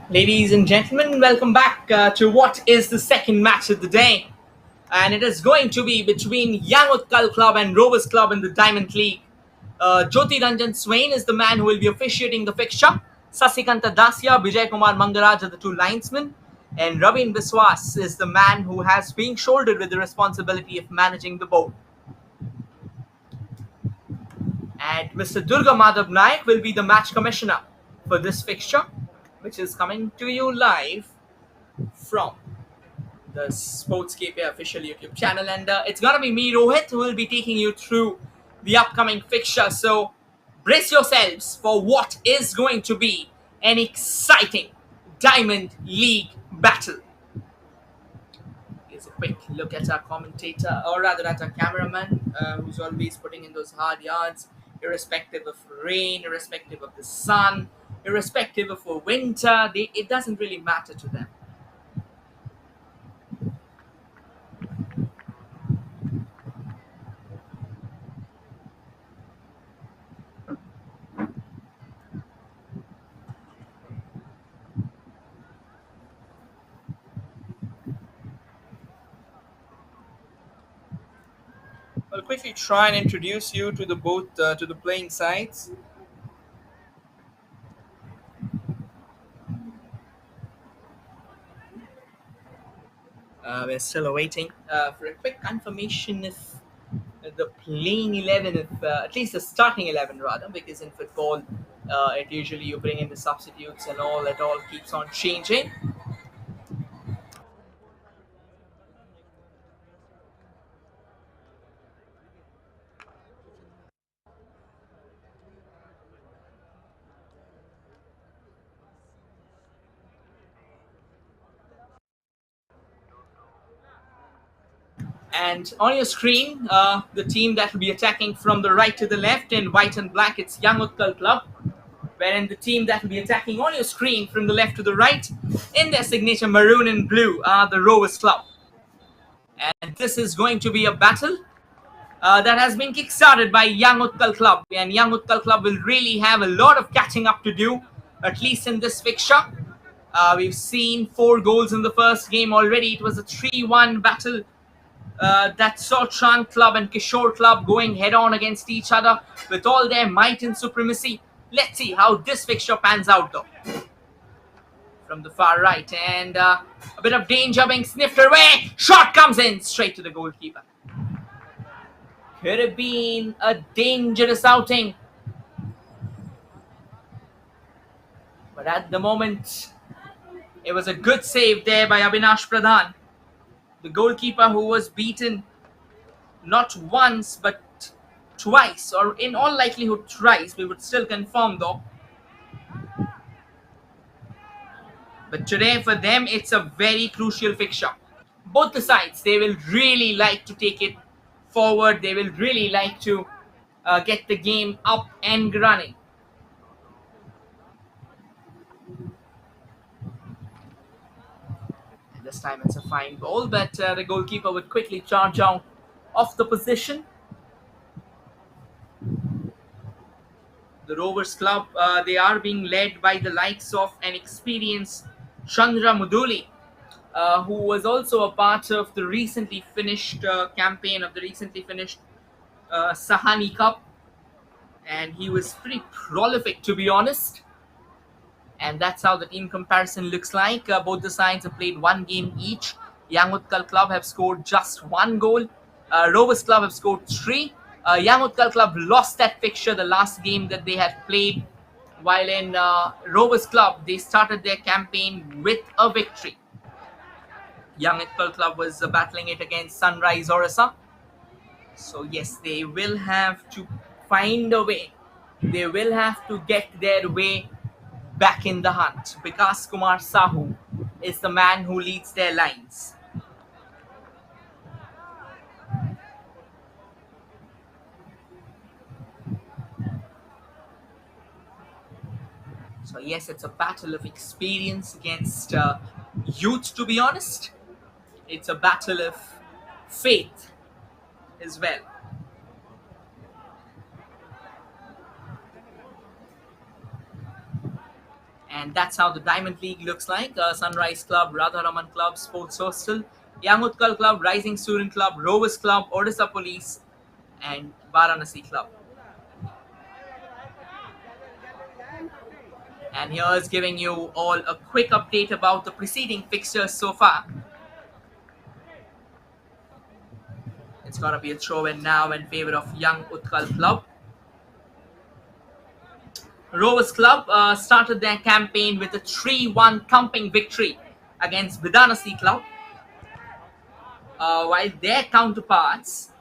Ladies and gentlemen, welcome back to what is the second match of the day. And it is going to be between Young Utkal Club and Rovers Club in the Diamond League. Jyoti Ranjan Swain is the man who will be officiating the fixture. Sasikanta Dasya, Vijay Kumar Mangaraj are the two linesmen. And Ravin Biswas is the man who has been shouldered with the responsibility of managing the board. And Mr. Durga Madhav Naik will be the match commissioner for this fixture, which is coming to you live from the Sportscape official YouTube channel. And it's going to be me, Rohit, who will be taking you through the upcoming fixture. So brace yourselves for what is going to be an exciting Diamond League battle. Here's a quick look at our commentator, or rather at our cameraman, who's always putting in those hard yards, irrespective of rain, irrespective of the sun, irrespective of a winter. It doesn't really matter to them. I'll quickly try and introduce you to the both to the playing sides. We're still awaiting for a quick confirmation if the playing 11, if at least the starting 11 rather, because in football, it usually you bring in the substitutes and all. It all keeps on changing. And on your screen, the team that will be attacking from the right to the left in white and black, it's Young Utkal Club. Wherein the team that will be attacking on your screen from the left to the right in their signature maroon and blue are the Rovers Club. And this is going to be a battle that has been kick-started by Young Utkal Club. And Young Utkal Club will really have a lot of catching up to do, at least in this fixture. We've seen 4 goals in the first game already. It was a 3-1 battle that saw Chand Club and Kishore Club going head-on against each other with all their might and supremacy. Let's see how this fixture pans out though. From the far right, and a bit of danger being sniffed away. Shot comes in straight to the goalkeeper. Could have been a dangerous outing, but at the moment it was a good save there by Abhinash Pradhan, the goalkeeper who was beaten not once but twice, or in all likelihood thrice. We would still confirm though. But today for them it's a very crucial fixture. Both the sides, they will really like to take it forward. They will really like to get the game up and running. And this time it's a fine ball, but the goalkeeper would quickly charge out off the position. The Rovers Club, they are being led by the likes of an experienced Chandra Muduli, who was also a part of the recently finished campaign of the recently finished Sahani Cup. And he was pretty prolific, to be honest. And that's how the team comparison looks like. Both the sides have played 1 game each. Young Utkal Club have scored just 1 goal. Rovers Club have scored 3. Young Utkal Club lost that fixture the last game that they had played, while in Rovers Club, they started their campaign with a victory. Young Utkal Club was battling it against Sunrise Orissa. So yes, they will have to find a way. They will have to get their way back in the hunt. Vikas Kumar Sahu is the man who leads their lines. So yes, it's a battle of experience against youth, to be honest. It's a battle of faith as well. And that's how the Diamond League looks like. Sunrise Club, Radharaman Club, Sports Hostel, Young Utkal Club, Rising Student Club, Rovers Club, Odisha Police, and Varanasi Club. And here's giving you all a quick update about the preceding fixtures so far. It's going to be a throw in now in favor of Young Utkal Club. Rovers Club started their campaign with a 3-1 thumping victory against Bidanasi Club, while their counterparts,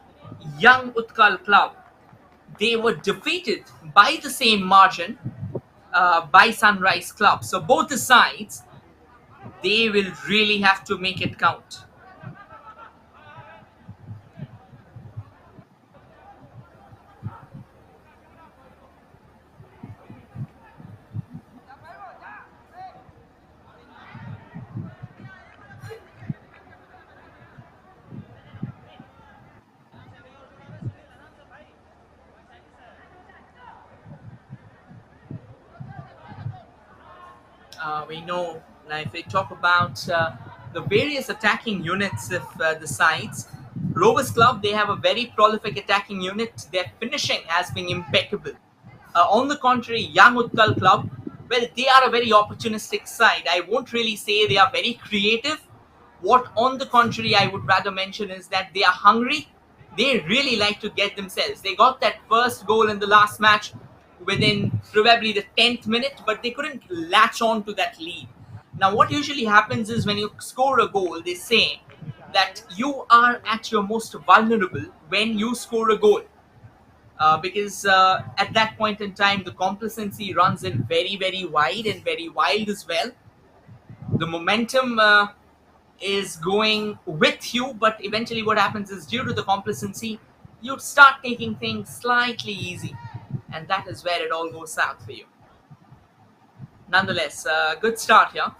Young Utkal Club, they were defeated by the same margin by Sunrise Club. So both the sides, they will really have to make it count. We know now if we talk about the various attacking units of the sides, Rovers Club, they have a very prolific attacking unit. Their finishing has been impeccable. On the contrary, Young Utkal Club, well, they are a very opportunistic side. I won't really say they are very creative. What, on the contrary, I would rather mention is that they are hungry. They really like to get themselves. They got that first goal in the last match within probably the 10th minute, but they couldn't latch on to that lead. Now, what usually happens is when you score a goal, they say that you are at your most vulnerable when you score a goal. Because at that point in time, the complacency runs in very, very wide and very wild as well. The momentum is going with you, but eventually, what happens is due to the complacency, you start taking things slightly easy, and that is where it all goes south for you. Nonetheless, good start here.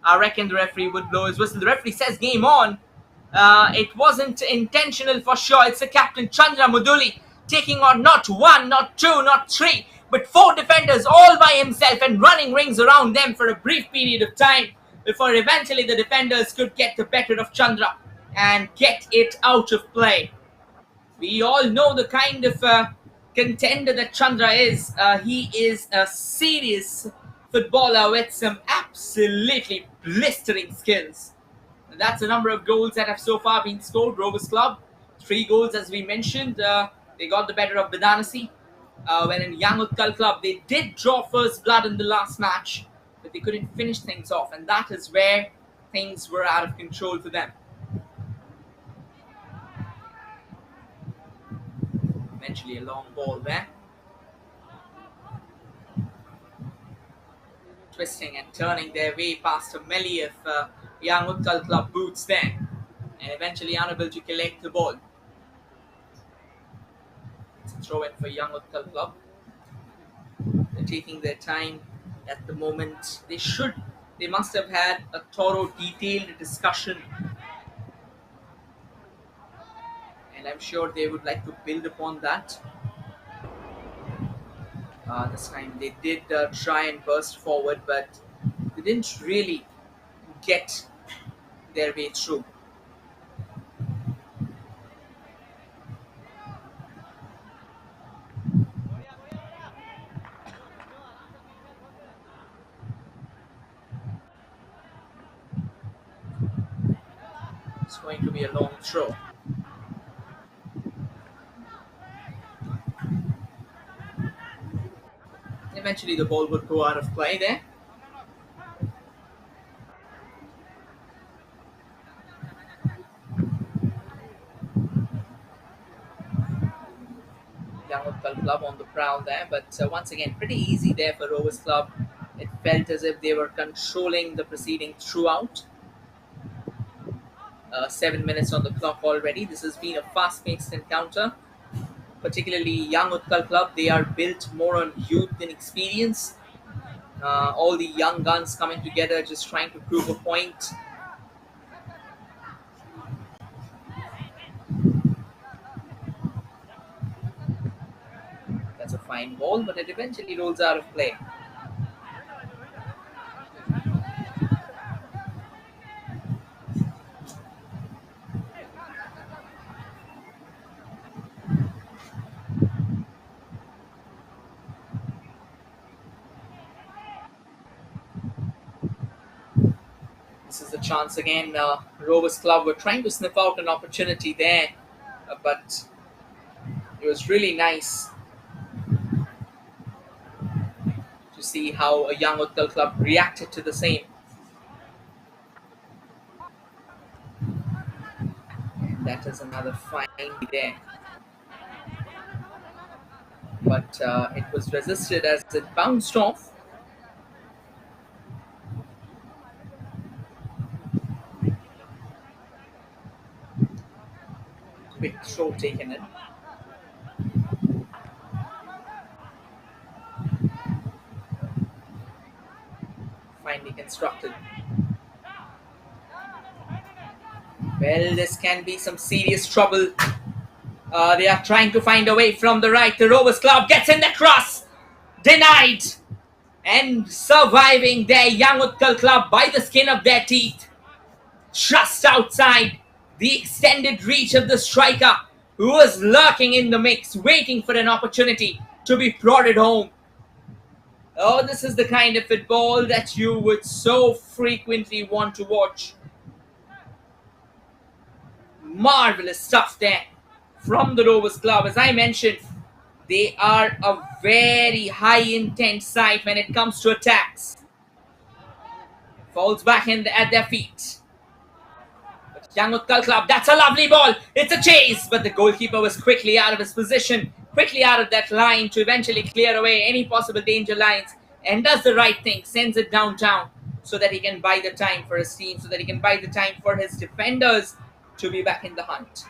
I reckon the referee would blow his whistle. The referee says game on. It wasn't intentional for sure. It's the captain Chandra Muduli taking on not one, not two, not three, but four defenders all by himself and running rings around them for a brief period of time before eventually the defenders could get the better of Chandra and get it out of play. We all know the kind of contender that Chandra is. He is a serious footballer with some absolutely blistering skills. That's the number of goals that have so far been scored. Rovers Club, 3 goals as we mentioned. They got the better of Bidanasi. When in Young Utkal Club, they did draw first blood in the last match, but they couldn't finish things off, and that is where things were out of control for them. Eventually a long ball there. Twisting and turning their way past a melee of Young Utkal Club boots there, and eventually unable to collect the ball. It's a throw in for Young Utkal Club. They're taking their time at the moment. They must have had a thorough, detailed discussion, and I'm sure they would like to build upon that. This time they did try and burst forward, but they didn't really get their way through. It's going to be a long throw. Eventually the ball would go out of play there. Young Utkal Club on the prowl there, but once again, pretty easy there for Rovers Club. It felt as if they were controlling the proceeding throughout. 7 minutes on the clock already. This has been a fast-paced encounter. Particularly Young Utkal Club, they are built more on youth than experience. All the young guns coming together, just trying to prove a point. That's a fine ball, but it eventually rolls out of play. This is the chance again. Rovers Club were trying to sniff out an opportunity there, but it was really nice to see how a young Utkal club reacted to the same. And that is another fine there. But it was resisted as it bounced off. Quick throw taken in. Finely constructed. Well, this can be some serious trouble. They are trying to find a way from the right. The Rovers Club gets in the cross. Denied. And surviving their young Utkal Club by the skin of their teeth. Just outside the extended reach of the striker, who was lurking in the mix, waiting for an opportunity to be prodded home. Oh, this is the kind of football that you would so frequently want to watch. Marvelous stuff there from the Rovers Club. As I mentioned, they are a very high intent side when it comes to attacks. Falls back at their feet. But young Utkal Club, that's a lovely ball. It's a chase, but the goalkeeper was quickly out of his position, quickly out of that line to eventually clear away any possible danger lines, and does the right thing, sends it downtown so that he can buy the time for his team, so that he can buy the time for his defenders to be back in the hunt.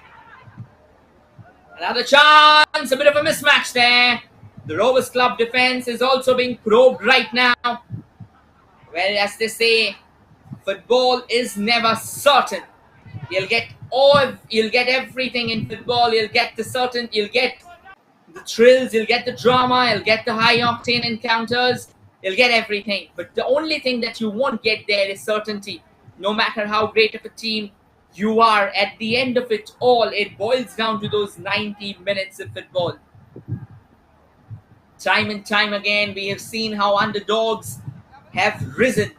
Another chance, a bit of a mismatch there. The Rovers Club defense is also being probed right now. Well, as they say, football is never certain. You'll get everything in football. You'll get the thrills, you'll get the drama, you'll get the high octane encounters, you'll get everything. But the only thing that you won't get there is certainty. No matter how great of a team you are, at the end of it all, it boils down to those 90 minutes of football. Time and time again, we have seen how underdogs have risen.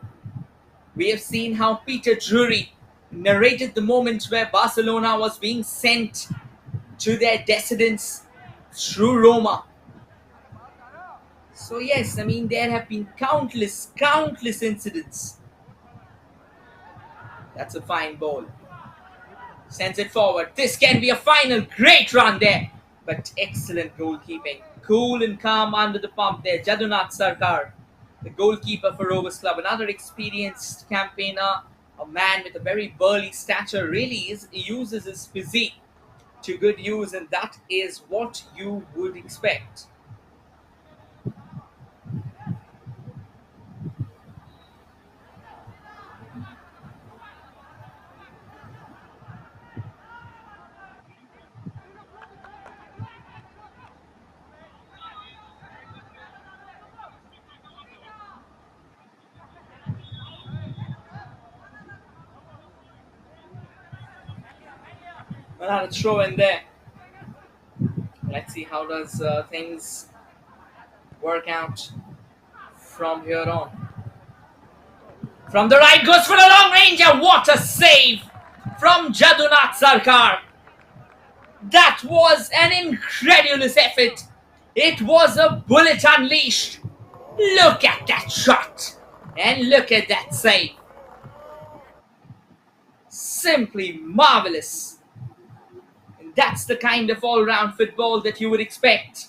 We have seen how Peter Drury narrated the moments where Barcelona was being sent to their decadence through Roma. So yes, I mean, there have been countless incidents. That's a fine ball. Sends it forward. This can be a final. Great run there. But excellent goalkeeping. Cool and calm under the pump there. Jadunath Sarkar, the goalkeeper for Rovers Club. Another experienced campaigner. A man with a very burly stature. Really uses his physique to good use. And that is what you would expect. Another throw in there. Let's see how does things work out from here on. From the right goes for a long ranger. What a save from Jadunath Sarkar. That was an incredulous effort. It was a bullet unleashed. Look at that shot. And look at that save. Simply marvelous. And that's the kind of all-round football that you would expect.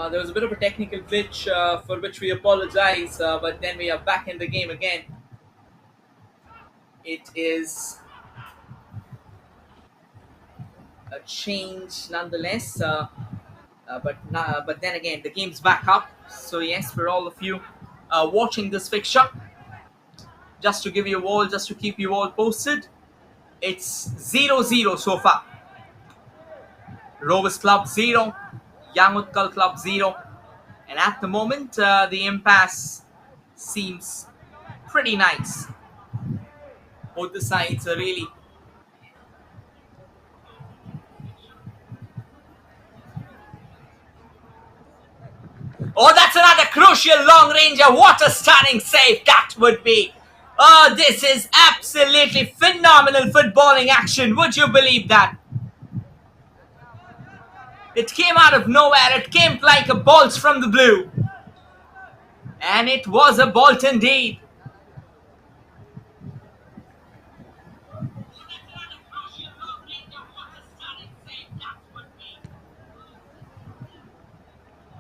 There was a bit of a technical glitch for which we apologize, but then we are back in the game again. It is a change nonetheless, but then again, the game's back up. So yes, for all of you watching this fixture, just to keep you all posted, it's 0-0 so far. Rovers Club 0, Young Utkal Club 0, and at the moment the impasse seems pretty nice. Both the sides are really oh, that's another crucial long ranger. What a stunning save that would be. Oh, this is absolutely phenomenal footballing action. Would you believe that? It came out of nowhere. It came like a bolt from the blue. And it was a bolt indeed.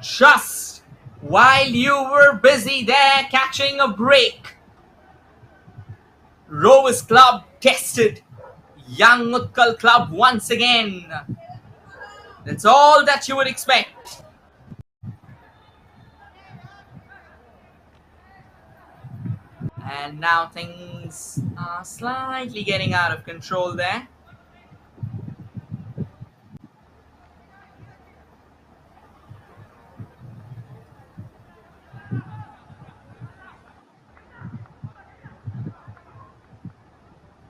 Just while you were busy there catching a break, Rovers Club tested Young Utkal Club once again. That's all that you would expect. And now things are slightly getting out of control there.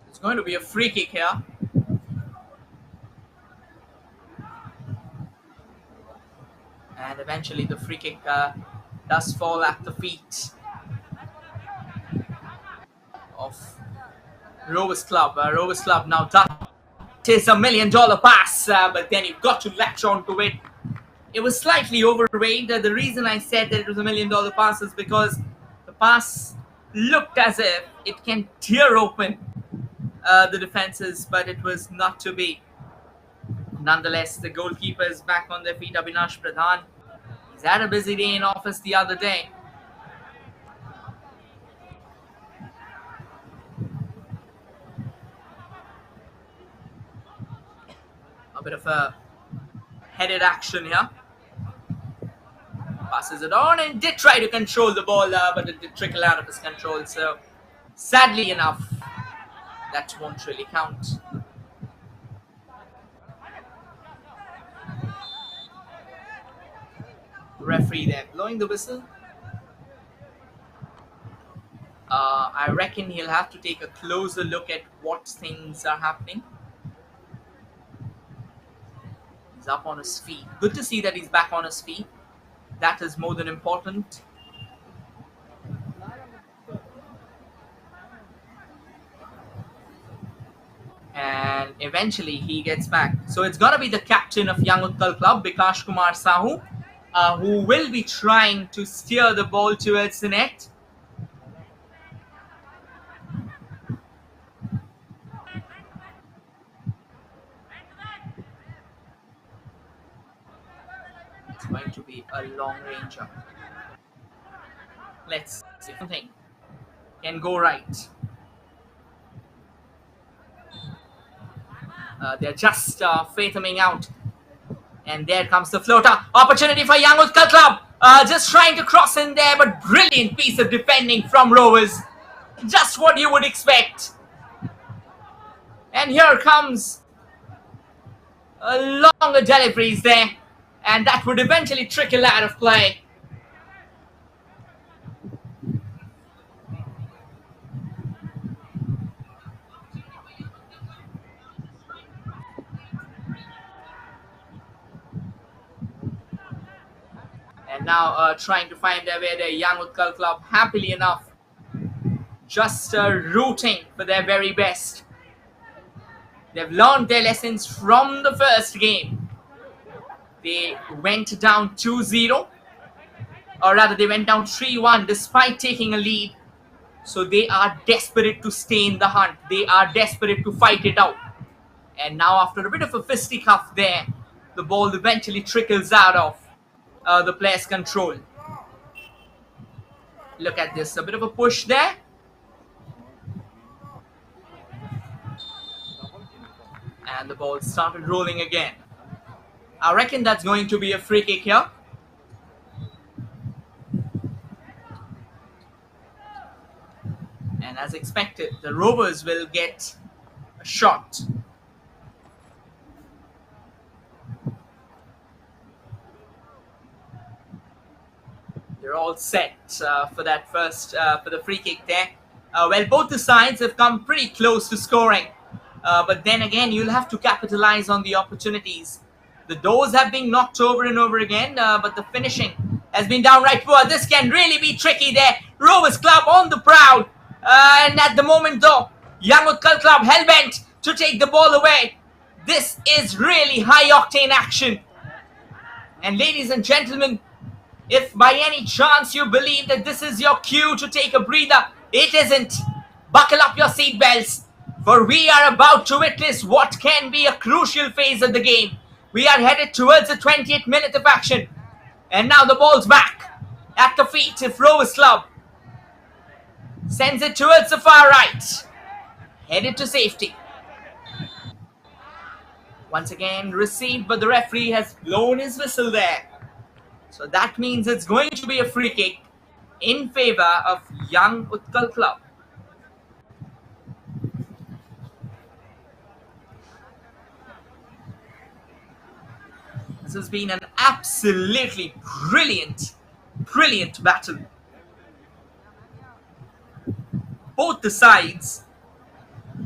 It's going to be a free kick here. And eventually the free kick does fall at the feet of Rovers Club. Rovers Club now that is $1 million pass, but then you've got to latch onto it. It was slightly overweight. The reason I said that it was $1 million pass is because the pass looked as if it can tear open the defenses, but it was not to be. Nonetheless, the goalkeeper is back on their feet, Abhinash Pradhan. He's had a busy day in office the other day. A bit of a headed action here. Passes it on and did try to control the ball, but it did trickle out of his control. So, sadly enough, that won't really count. Referee there blowing the whistle. I reckon he'll have to take a closer look at what things are happening. He's up on his feet. Good to see that he's back on his feet. That is more than important. And eventually he gets back. So it's going to be the captain of Young Utkal Club, Bikash Kumar Sahu, who will be trying to steer the ball towards the net. It's going to be a long ranger. Let's see if something can go right. They're just fathoming out. And there comes the floater. Opportunity for Young Utkal Club. Just trying to cross in there, but brilliant piece of defending from Rovers. Just what you would expect. And here comes a longer deliveries there. And that would eventually trickle out of play. And now trying to find their way there, Young Utkal Club, happily enough, just rooting for their very best. They've learned their lessons from the first game. They went down 2-0, or rather they went down 3-1 despite taking a lead. So they are desperate to stay in the hunt. They are desperate to fight it out. And now after a bit of a fisticuff there, the ball eventually trickles out of. the player's control. Look at this, a bit of a push there. And the ball started rolling again. I reckon that's going to be a free kick here. And as expected, the Rovers will get a shot. They're all set for that first, for the free kick there. Well, both the sides have come pretty close to scoring. But then again, you'll have to capitalize on the opportunities. The doors have been knocked over and over again, but the finishing has been downright poor. This can really be tricky there. Rovers Club on the prowl. And at the moment though, Young Utkal Club hell-bent to take the ball away. This is really high-octane action. And ladies and gentlemen, if by any chance you believe that this is your cue to take a breather, it isn't. Buckle up your seatbelts, for we are about to witness what can be a crucial phase of the game. We are headed towards the 20th minute of action. And now the ball's back at the feet of Rovers Club. Sends it towards the far right. Headed to safety. Once again received, but the referee has blown his whistle there. So that means it's going to be a free kick in favor of Young Utkal Club. This has been an absolutely brilliant battle. Both the sides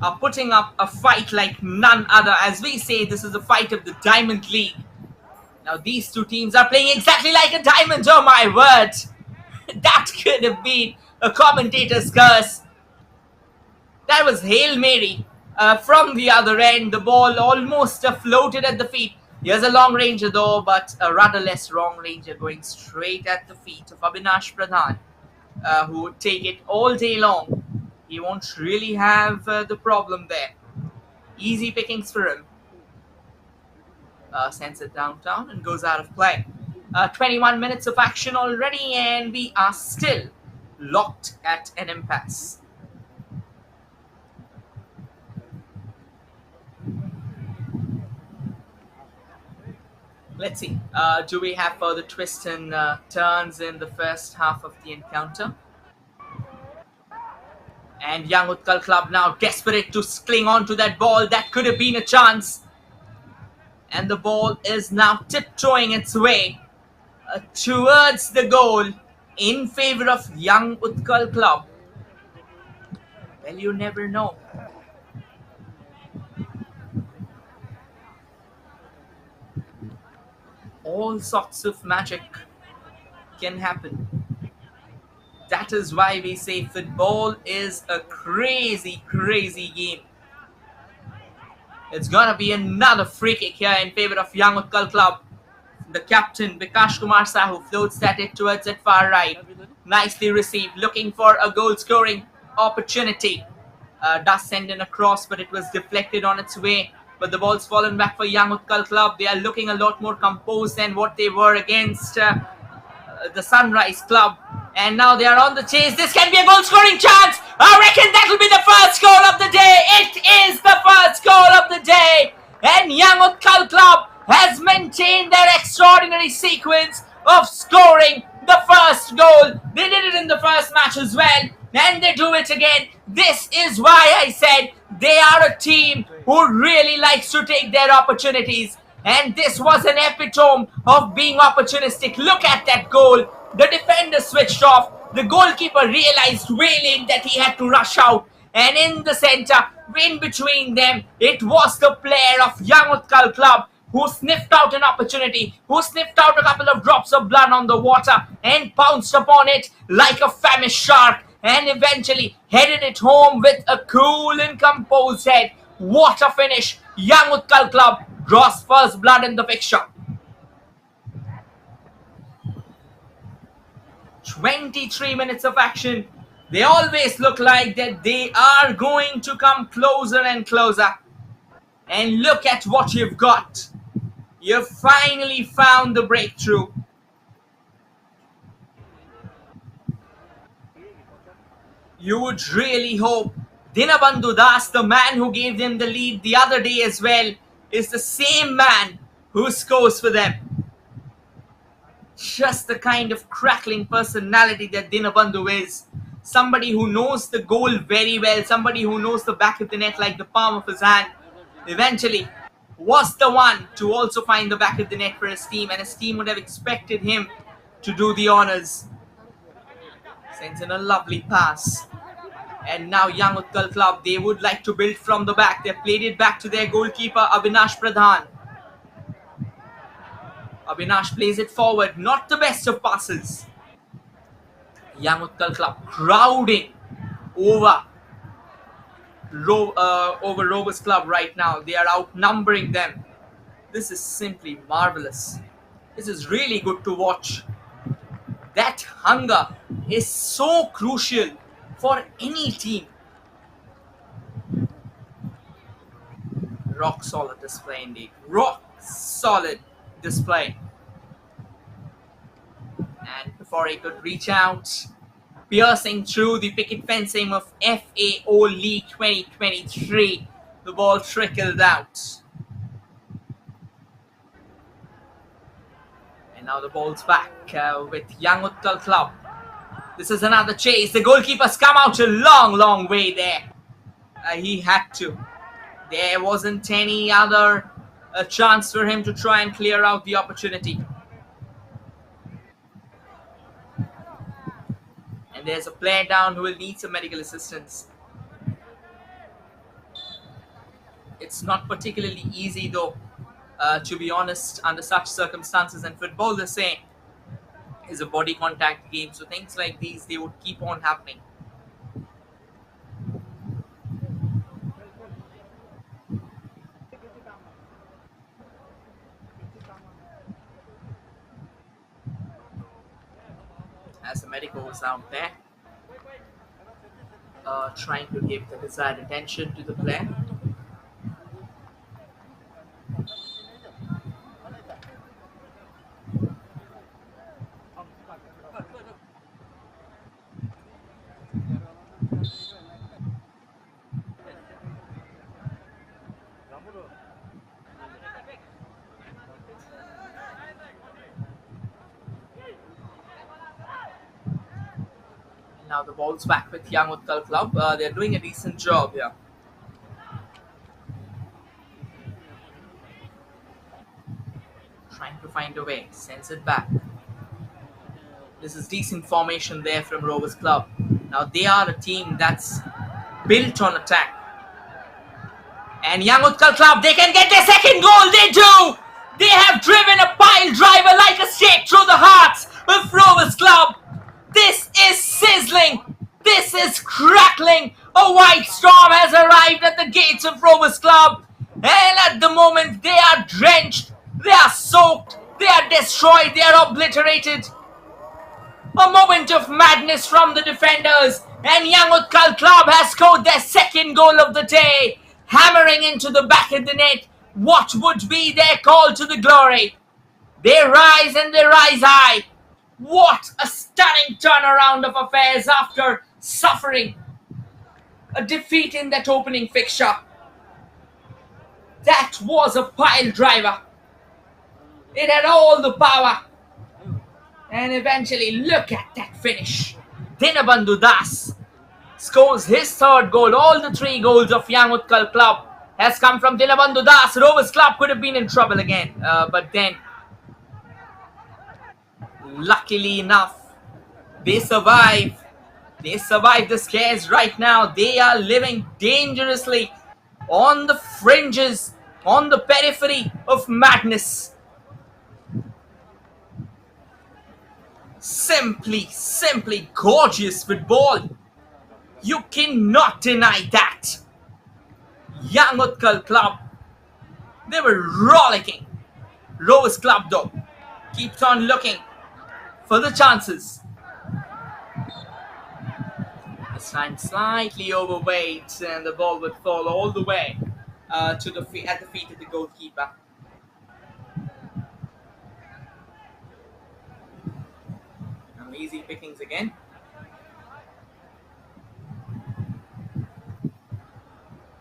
are putting up a fight like none other. As we say, this is a fight of the Diamond League. Now these two teams are playing exactly like a diamond, oh my word. That could have been a commentator's curse. That was Hail Mary from the other end. The ball almost floated at the feet. Here's a long ranger though, but a rudderless long ranger going straight at the feet of Avinash Pradhan, who would take it all day long. He won't really have the problem there. Easy pickings for him. Sends it downtown and goes out of play. 21 minutes of action already, and we are still locked at an impasse. Let's see. Do we have further twists and turns in the first half of the encounter? And Young Utkal Club now desperate to cling on to that ball. That could have been a chance. And the ball is now tiptoeing its way towards the goal in favor of Young Utkal Club. Well, you never know. All sorts of magic can happen. That is why we say football is a crazy game. It's gonna be another free kick here in favor of Young Utkal Club. The captain, Bikash Kumar Sahu, floats at it towards that far right. Nicely received, looking for a goal scoring opportunity. Does send in a cross, but it was deflected on its way. But the ball's fallen back for Young Utkal Club. They are looking a lot more composed than what they were against the Sunrise Club. And now they are on the chase. This can be a goal scoring chance. I reckon that will be the first goal of the day. It is the first goal of the day. And Young Utkal Club has maintained their extraordinary sequence of scoring the first goal. They did it in the first match as well, and they do it again. This is why I said they are a team who really likes to take their opportunities. And this was an epitome of being opportunistic. Look at that goal. The defender switched off. The goalkeeper realized way late that he had to rush out. And in the center, in between them, it was the player of Young Utkal Club who sniffed out an opportunity, who sniffed out a couple of drops of blood on the water and pounced upon it like a famished shark, and eventually headed it home with a cool and composed head. What a finish! Young Utkal Club draws first blood in the fixture. 23 minutes of action. They always look like that they are going to come closer and closer. And look at what you've got. You've finally found the breakthrough. You would really hope Dinabandhu Das, the man who gave them the lead the other day as well, is the same man who scores for them. Just the kind of crackling personality that Dinabandhu is. Somebody who knows the goal very well, somebody who knows the back of the net like the palm of his hand. Eventually was the one to also find the back of the net for his team, and his team would have expected him to do the honours. Sends in a lovely pass. And now Young Utkal Club, they would like to build from the back. They've played it back to their goalkeeper Avinash Pradhan. Avinash plays it forward, not the best of passes. Young Utkal Club crowding over Rovers Club right now. They are outnumbering them. This is simply marvelous. This is really good to watch. That hunger is so crucial for any team. Rock solid display indeed. Rock solid display. And before he could reach out, piercing through the picket fencing of FAO League 2023, the ball trickled out. And now the ball's back with Young Utkal Club. This is another chase. The goalkeeper's come out a long way there. He had to. There wasn't any other chance for him to try and clear out the opportunity. And there's a player down who will need some medical assistance. It's not particularly easy though, to be honest, under such circumstances. And football, the same, is a body contact game. So things like these, they would keep on happening. As the medical was out there, trying to give the desired attention to the player. Now the ball's back with Young Utkal Club. They're doing a decent job here. Trying to find a way. Sends it back. This is decent formation there from Rovers Club. Now they are a team that's built on attack. And Young Utkal Club, they can get their second goal. They do! They have driven a pile driver like a stake through the hearts of Rovers Club. This is sizzling. This is crackling. A white storm has arrived at the gates of Rovers Club. And at the moment, they are drenched. They are soaked. They are destroyed. They are obliterated. A moment of madness from the defenders. And Young Utkal Club has scored their second goal of the day, hammering into the back of the net. What would be their call to the glory? They rise and they rise high. What a stunning turnaround of affairs after suffering a defeat in that opening fixture. That was a pile driver. It had all the power. And eventually, look at that finish. Dinabandhu Das scores his third goal. All the three goals of Young Utkal Club has come from Dinabandhu Das. Rovers Club could have been in trouble again. But then, luckily enough, they survive. They survive the scares right now. They are living dangerously on the fringes, on the periphery of madness. Simply gorgeous football. You cannot deny that. Young Utkal Club, they were rollicking. Rovers Club though keeps on looking for the chances. This time slightly overweight, and the ball would fall all the way at the feet of the goalkeeper. Easy pickings again.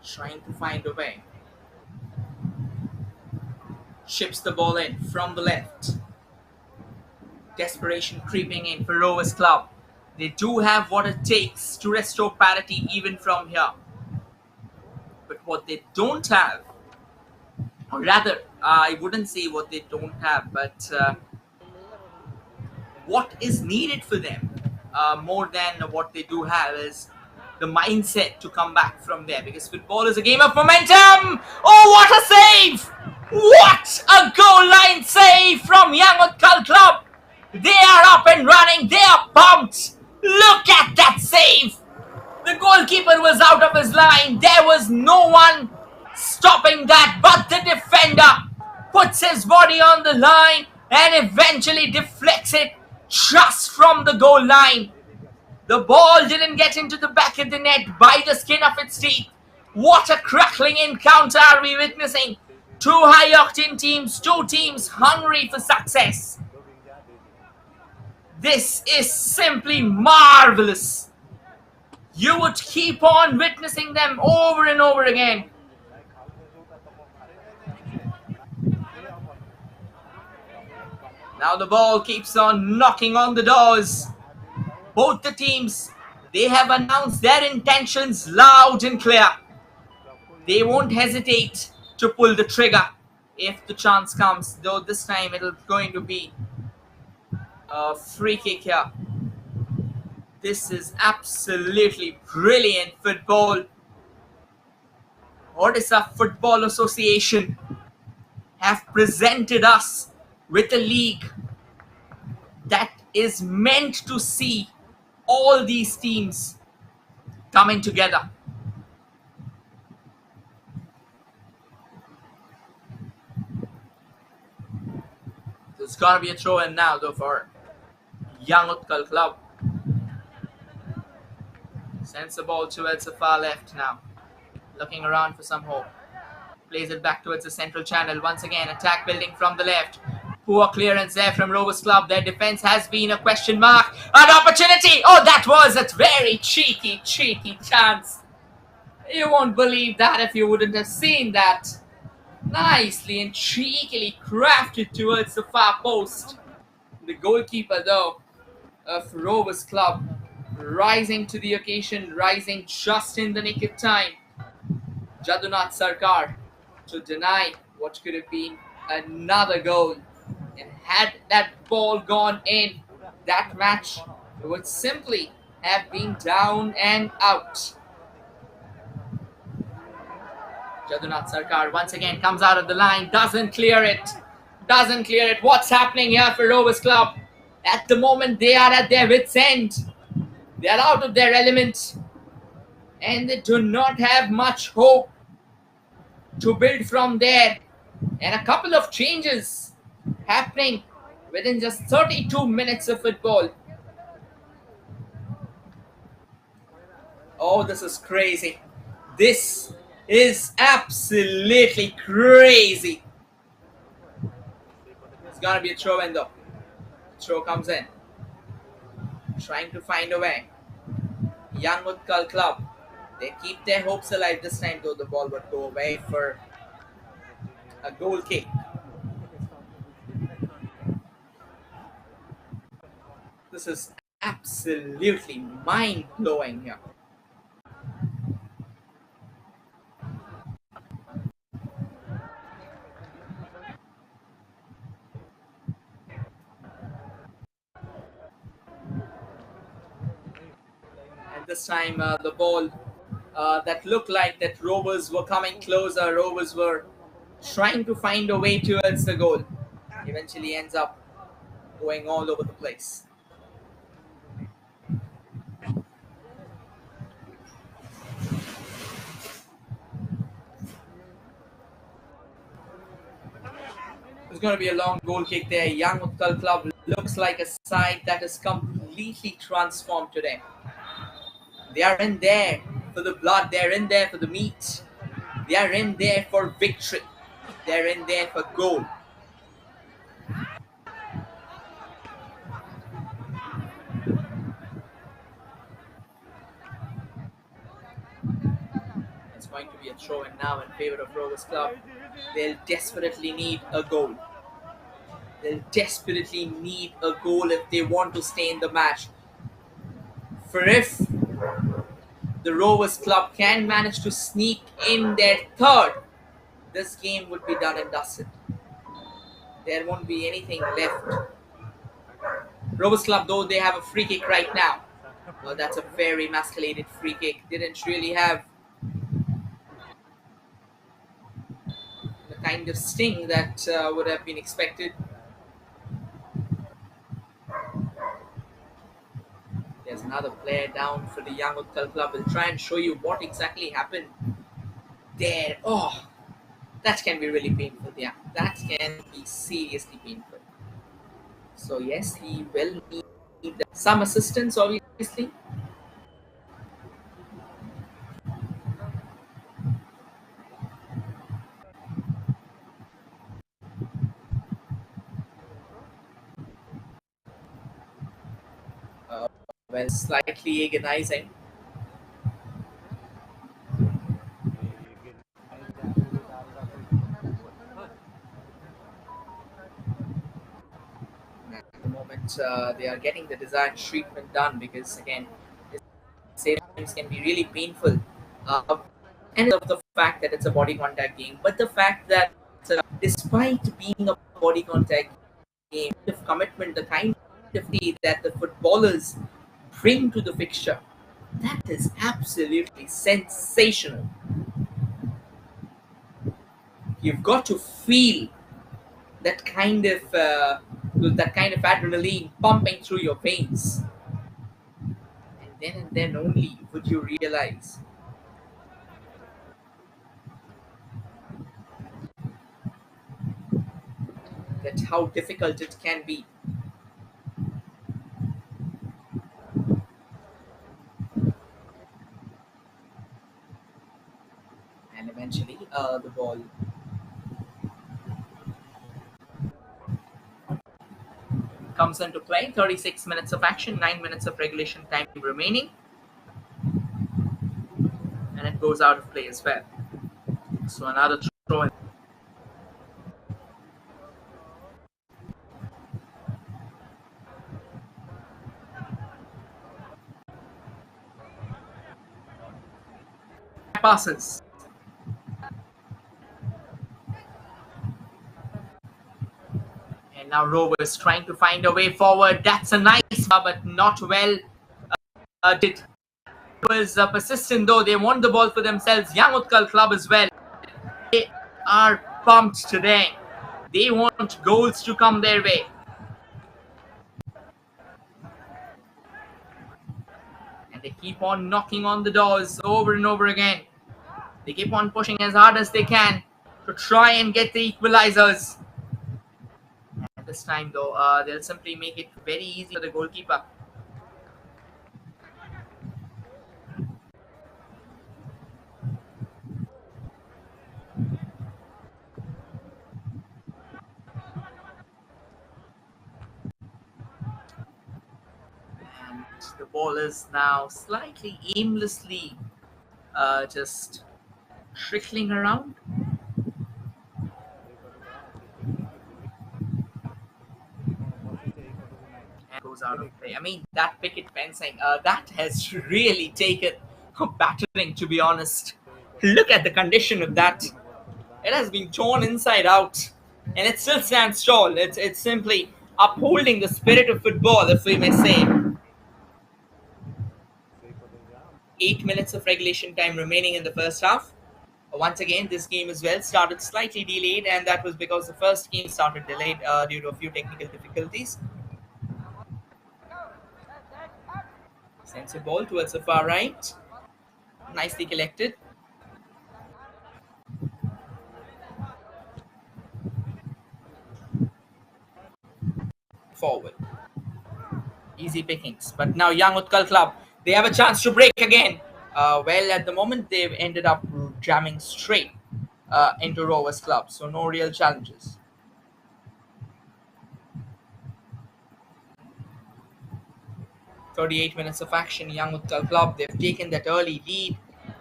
trying to find a way. Chips the ball in from the left. Desperation creeping in for Rovers Club. They do have what it takes to restore parity even from here. But what they don't have, or rather, I wouldn't say what they don't have, but what is needed for them more than what they do have is the mindset to come back from there, because football is a game of momentum. Oh, what a save! What a goal line save from Young Utkal Club! They are up and running, they are pumped. Look at that save! The goalkeeper was out of his line, there was no one stopping that, but the defender puts his body on the line and eventually deflects it just from the goal line. The ball didn't get into the back of the net by the skin of its teeth. What a crackling encounter are we witnessing? Two high-octane teams, two teams hungry for success. This is simply marvelous. You would keep on witnessing them over and over again. Now the ball keeps on knocking on the doors. Both the teams, they have announced their intentions loud and clear. They won't hesitate to pull the trigger if the chance comes, though this time it's going to be a free kick here. This is absolutely brilliant football. ODISHA Football Association have presented us with a league that is meant to see all these teams coming together. There's gonna be a throw in now though for Young Utkal Club. Sends the ball towards the far left now. Looking around for some hope. Plays it back towards the central channel. Once again, attack building from the left. Poor clearance there from Rovers Club. Their defense has been a question mark. An opportunity! Oh, that was a very cheeky chance. You won't believe that if you wouldn't have seen that. Nicely and cheekily crafted towards the far post. The goalkeeper, though, of Rovers Club, rising to the occasion, rising just in the nick of time. Jadunath Sarkar to deny what could have been another goal. And had that ball gone in, that match would simply have been down and out. Jadunath Sarkar once again comes out of the line, doesn't clear it. What's happening here for Rovers Club? At the moment, they are at their wits' end. They are out of their element. And they do not have much hope to build from there. And a couple of changes happening within just 32 minutes of football. Oh, this is crazy. This is absolutely crazy. It's gonna be a throw in though. Throw comes in. Trying to find a way. Young Utkal Club. They keep their hopes alive this time, though the ball would go away for a goal kick. This is absolutely mind-blowing here. And this time the ball that looked like that Rovers were coming closer. Rovers were trying to find a way towards the goal. Eventually ends up going all over the place. There's going to be a long goal kick there. Young Utkal Club looks like a side that is completely transformed today. They are in there for the blood. They're in there for the meat. They are in there for victory. They're in there for goal. going to be a throw in now in favor of Rovers Club. They'll desperately need a goal. They'll desperately need a goal if they want to stay in the match. For if the Rovers Club can manage to sneak in their third, this game would be done and dusted. There won't be anything left. Rovers Club, though, they have a free kick right now. Well, that's a very masculated free kick. Didn't really have the kind of sting that would have been expected. There's another player down for the Young UTKAL Club. We'll try and show you what exactly happened there. Oh, that can be really painful. Yeah, that can be seriously painful. So yes, he will need some assistance, obviously. Uh, well, slightly agonizing. At the moment, they are getting the desired treatment done because again, games can be really painful. Uh, and of the fact that it's a body contact game, but the fact that despite being a body contact game, the commitment, the kind of fee that the footballers bring to the fixture, that is absolutely sensational. You've got to feel that kind of adrenaline pumping through your veins, and then only would you realize that how difficult it can be. And eventually, the ball comes into play. 36 minutes of action, 9 minutes of regulation time remaining, and it goes out of play as well. So another throw in. Passes. And now Rovers trying to find a way forward. That's a nice, but not well did. Was persistent though. They want the ball for themselves. Young UTKAL Club as well. They are pumped today. They want goals to come their way. And they keep on knocking on the doors over and over again. They keep on pushing as hard as they can to try and get the equalizers. At this time, though, they'll simply make it very easy for the goalkeeper. And the ball is now slightly aimlessly just trickling around. And goes out of play. I mean, that picket fencing, that has really taken a battering, to be honest. Look at the condition of that. It has been torn inside out, and it still stands tall. It's simply upholding the spirit of football, if we may say. 8 minutes of regulation time remaining in the first half. Once again, this game as well started slightly delayed, and that was because the first game started delayed due to a few technical difficulties. Sends a ball towards the far right. Nicely collected. Forward. Easy pickings. But now Young UTKAL Club, they have a chance to break again. Well, at the moment, they've ended up jamming straight into Rovers Club, so no real challenges. 38 minutes of action, Young UTKAL Club. They've taken that early lead.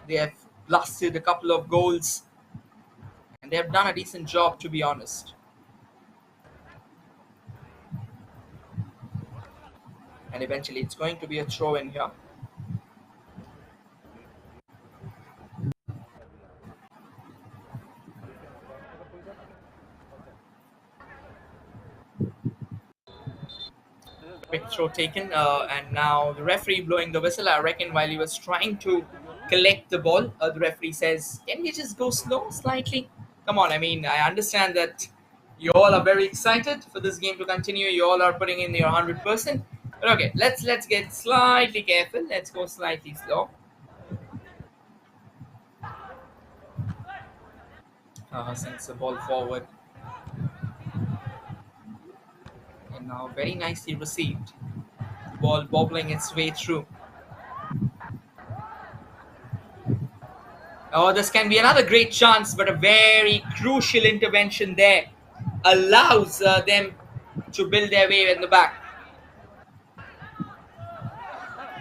They have blasted a couple of goals, and they have done a decent job, to be honest. And eventually, it's going to be a throw in here. Quick throw taken, and now the referee blowing the whistle. I reckon while he was trying to collect the ball, the referee says, "Can we just go slow, slightly? Come on." I mean, I understand that you all are very excited for this game to continue. You all are putting in your 100%. But okay, let's get slightly careful. Let's go slightly slow. Sends the ball forward, and now very nicely received. Ball bobbling its way through. Oh, this can be another great chance, but a very crucial intervention there allows them to build their way in the back.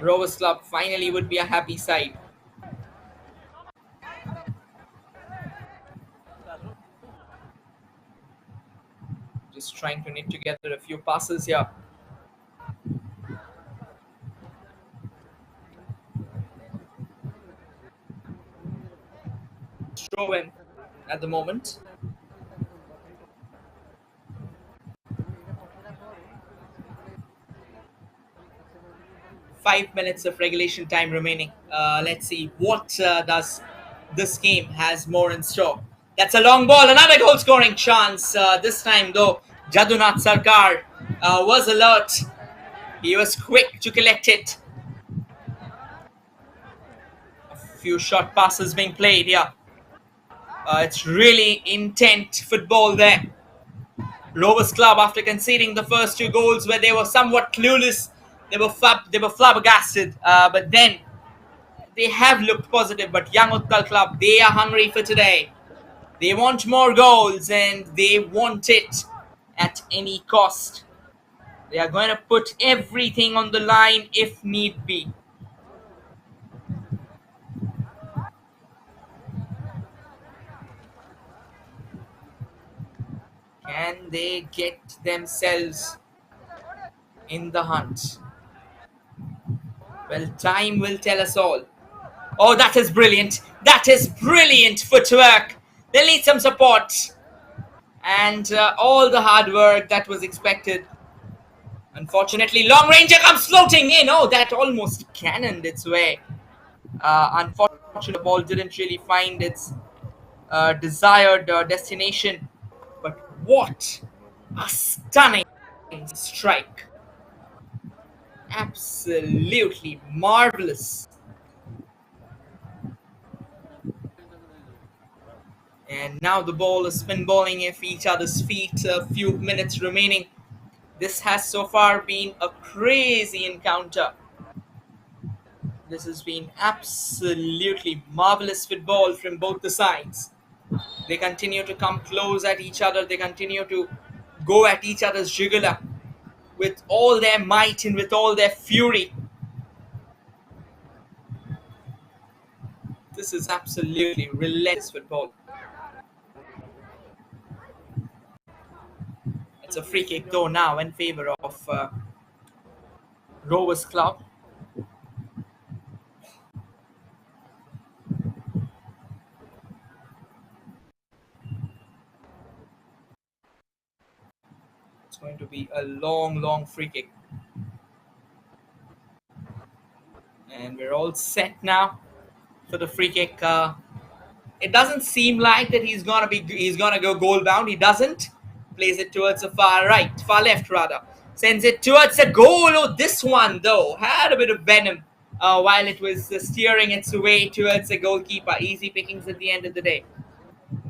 Rovers Club finally would be a happy side. Just trying to knit together a few passes here. Throw in at the moment. 5 minutes of regulation time remaining. Let's see what does this game has more in store. That's a long ball, another goal scoring chance. This time though, Jadunath Sarkar was alert. He was quick to collect it. A few short passes being played here. It's really intent football there. Rovers Club, after conceding the first two goals where they were somewhat clueless, they were flabbergasted. But then they have looked positive. But Young UTKAL Club, they are hungry for today. They want more goals and they want it at any cost. They are going to put everything on the line if need be. Can they get themselves in the hunt? Well, time will tell us all. Oh, that is brilliant. That is brilliant footwork. They'll need some support. And all the hard work that was expected. Unfortunately, long ranger comes floating in. Oh, that almost cannoned its way. Unfortunately, the ball didn't really find its desired destination. But what a stunning strike. Absolutely marvelous. And now the ball is spinballing at each other's feet. A few minutes remaining. This has so far been a crazy encounter. This has been absolutely marvelous football from both the sides. They continue to come close at each other. They continue to go at each other's jugular with all their might and with all their fury. This is absolutely relentless football. It's a free kick though now in favor of Rovers Club. It's going to be a long free kick. And we're all set now for the free kick. It doesn't seem like that he's gonna go goal bound. He doesn't. Plays it towards the far left rather. Sends it towards the goal. Oh, this one though had a bit of venom while it was steering its way towards the goalkeeper. Easy pickings at the end of the day.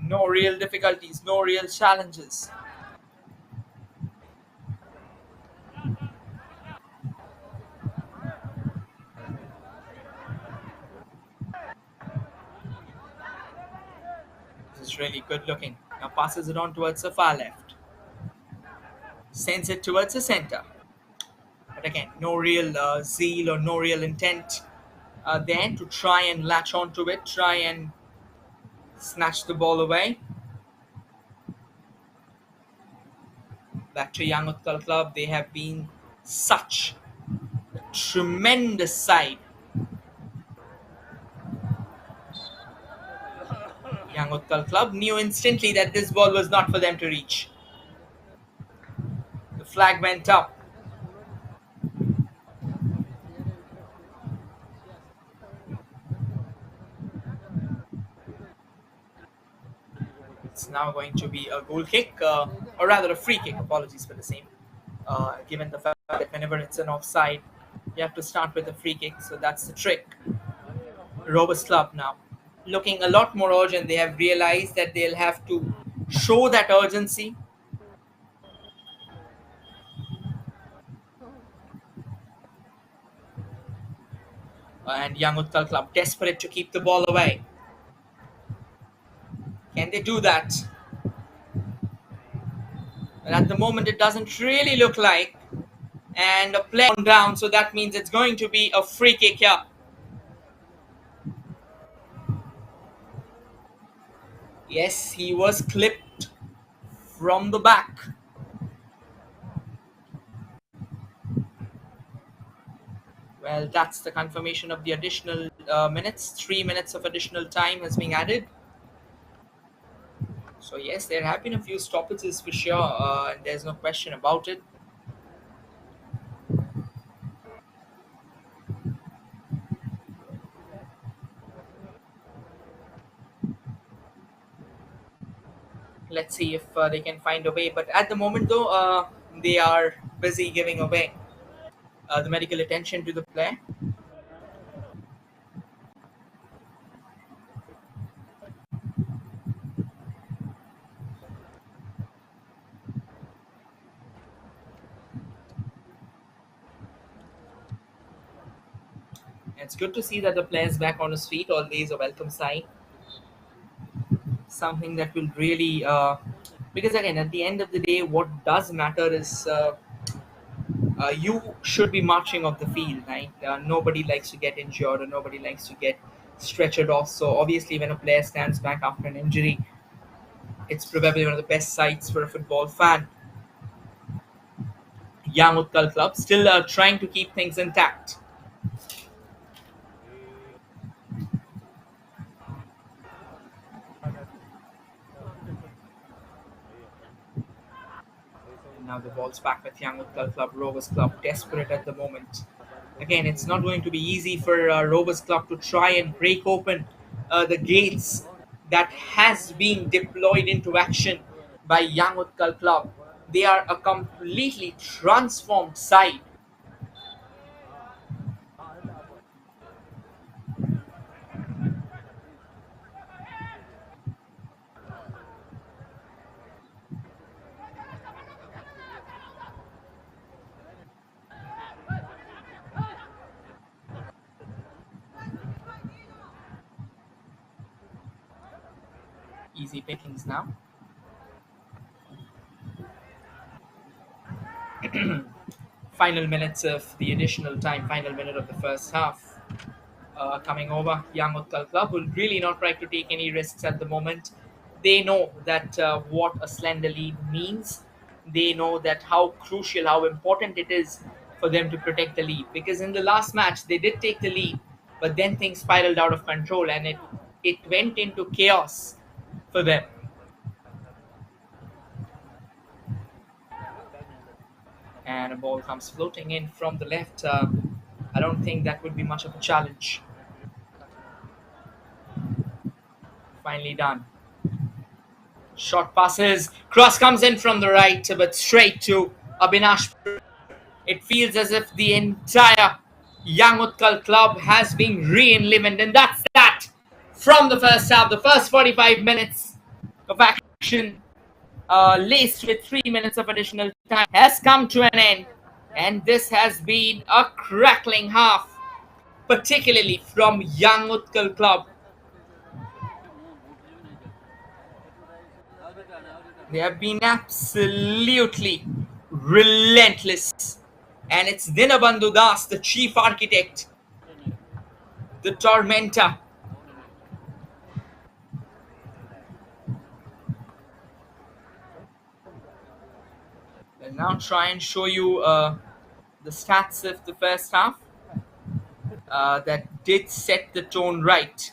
No real difficulties, no real challenges. This is really good looking. Now passes it on towards the far left. Sends it towards the center. But again, no real zeal or no real intent then to try and latch onto it, try and snatch the ball away. Back to Young Utkal Club. They have been such a tremendous side. Young Utkal Club knew instantly that this ball was not for them to reach. The flag went up. It's now going to be a goal kick, or rather a free kick. Apologies for the same. Given the fact that whenever it's an offside, you have to start with a free kick. So that's the trick. Rovers Club now looking a lot more urgent. They have realized that they'll have to show that urgency. And Young Utkal Club desperate to keep the ball away. Can they do that? Well, at the moment, it doesn't really look like. And a player down, so that means it's going to be a free kick here. Yes, he was clipped from the back. Well, that's the confirmation of the additional minutes. 3 minutes of additional time has been added. So yes, there have been a few stoppages for sure, and there's no question about it. Let's see if they can find a way. But at the moment, though, they are busy giving away the medical attention to the player. It's good to see that the player's back on his feet. Always a welcome sign. Something that will really, because again, at the end of the day, what does matter is you should be marching off the field, right? Nobody likes to get injured or nobody likes to get stretchered off. So obviously, when a player stands back after an injury, it's probably one of the best sights for a football fan. Young Utkal Club still trying to keep things intact. Now the ball's back with Young Utkal Club. Rovers Club desperate at the moment. Again, it's not going to be easy for Rovers Club to try and break open the gates that has been deployed into action by Young Utkal Club. They are a completely transformed side. Easy pickings now. Final minutes of the additional time, final minute of the first half. Coming over, Young Utkal Club will really not try to take any risks at the moment. They know that what a slender lead means. They know that how crucial, how important it is for them to protect the lead. Because in the last match, they did take the lead, but then things spiraled out of control and it went into chaos for them. And a ball comes floating in from the left. I don't think that would be much of a challenge. Finally done. Short passes. Cross comes in from the right, but straight to Abhinash. It feels as if the entire Young Utkal Club has been re-enlivened, and that's that from the first half. The first 45 minutes of action, laced with 3 minutes of additional time, has come to an end, and this has been a crackling half, particularly from Young Utkal Club. They have been absolutely relentless. And it's Dinabandhu Das, the chief architect, the Tormenta. I'll now try and show you the stats of the first half that did set the tone right.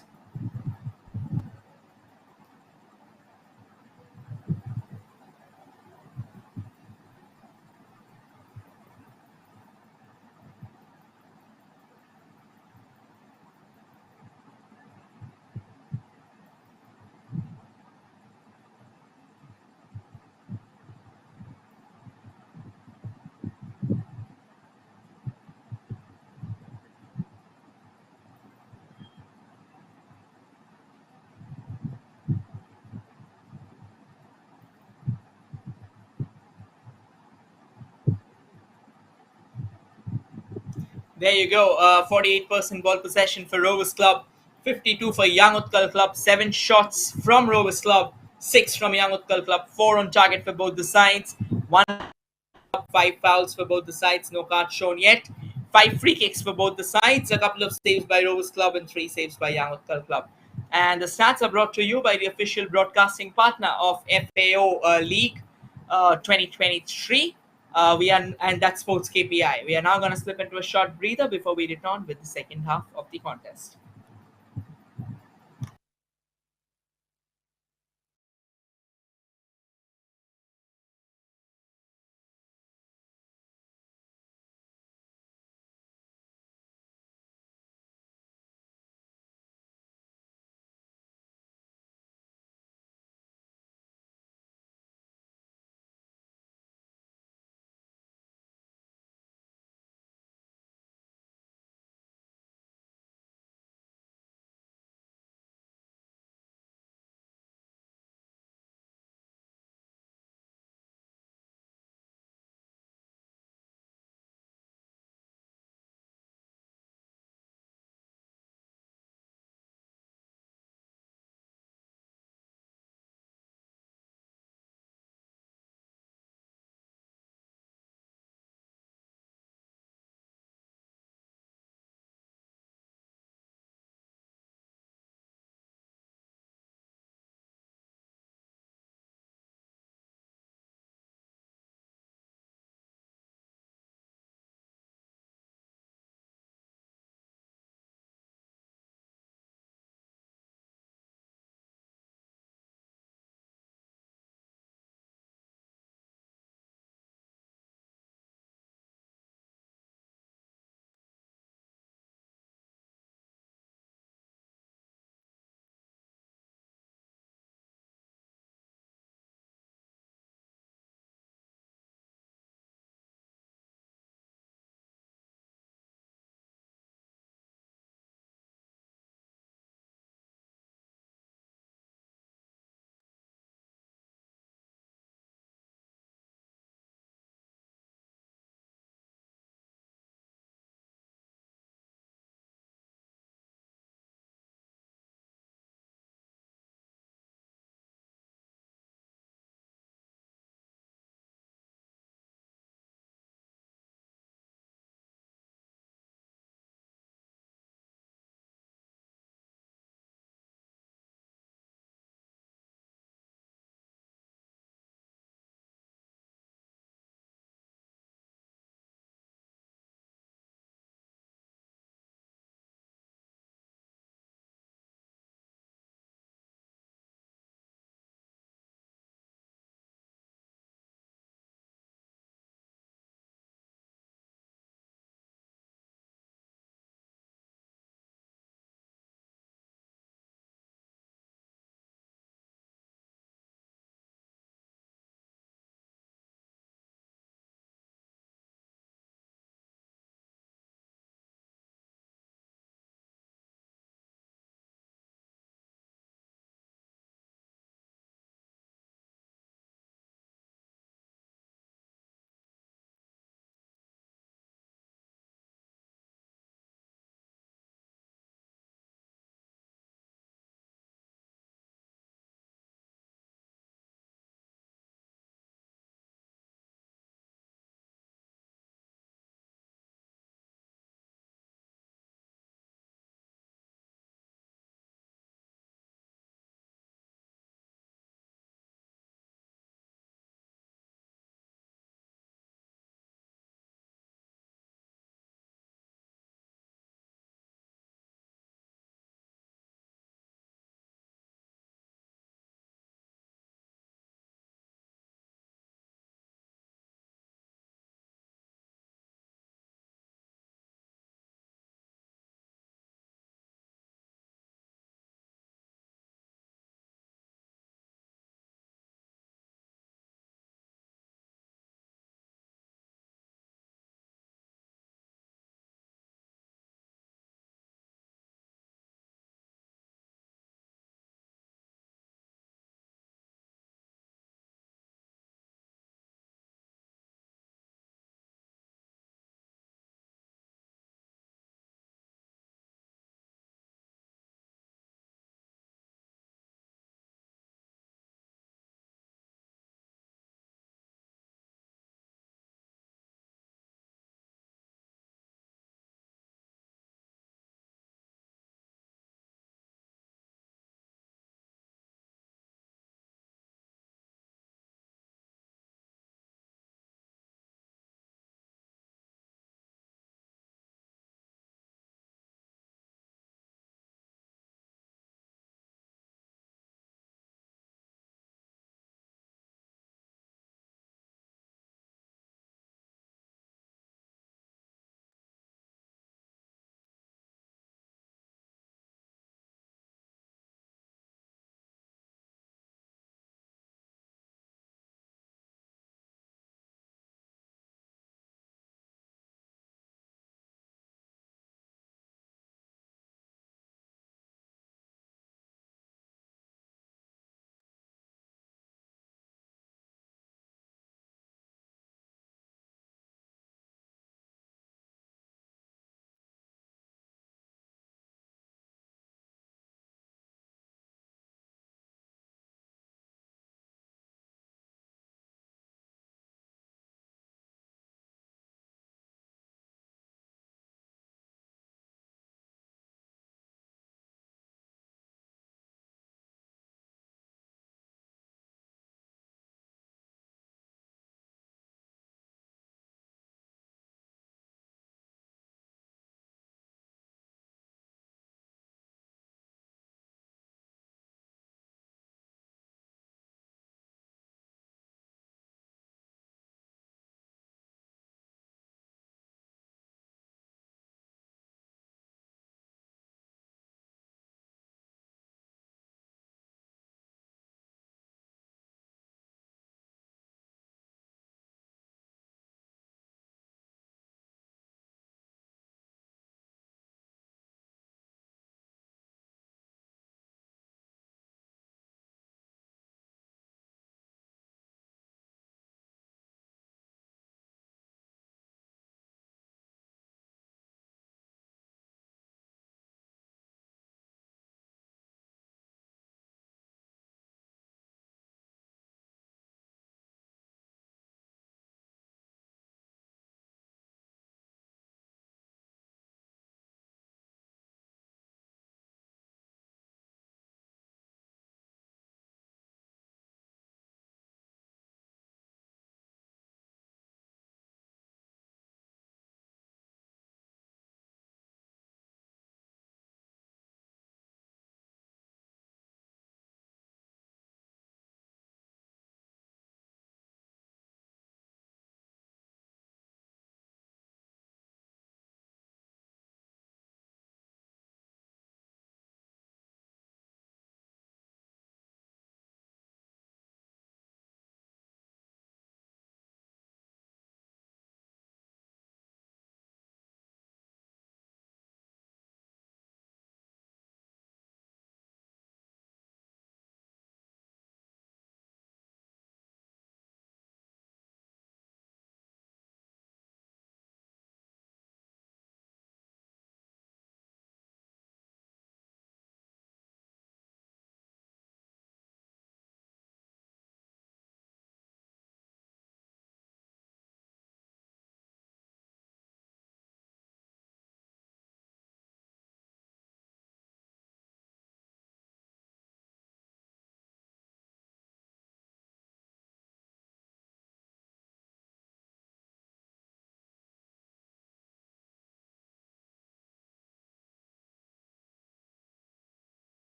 There you go. 48% ball possession for Rovers Club, 52 for Young Utkal Club. 7 shots from Rovers Club, 6 from Young Utkal Club. 4 on target for both the sides. 5 fouls for both the sides. No cards shown yet. 5 free kicks for both the sides. A couple of saves by Rovers Club and 3 saves by Young Utkal Club. And the stats are brought to you by the official broadcasting partner of FAO League 2023. And that's Sports KPI. We are now going to slip into a short breather before we return with the second half of the contest.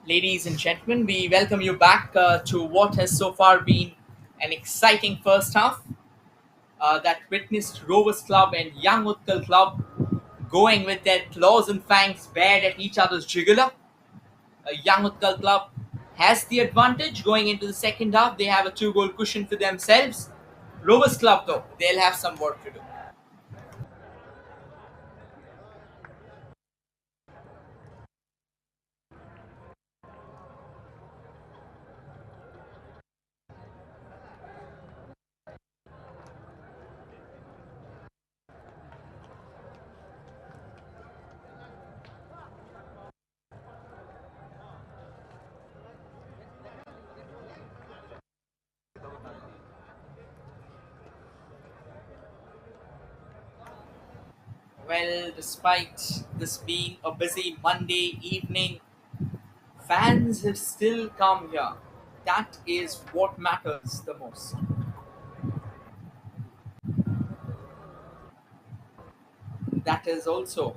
Ladies and gentlemen, we welcome you back to what has so far been an exciting first half that witnessed Rovers Club and Young Utkal Club going with their claws and fangs bared at each other's jugular. Young Utkal Club has the advantage going into the second half. They have a two-goal cushion for themselves. Rovers Club, though, they'll have some work to do. Well, despite this being a busy Monday evening, fans have still come here. That is what matters the most. That is also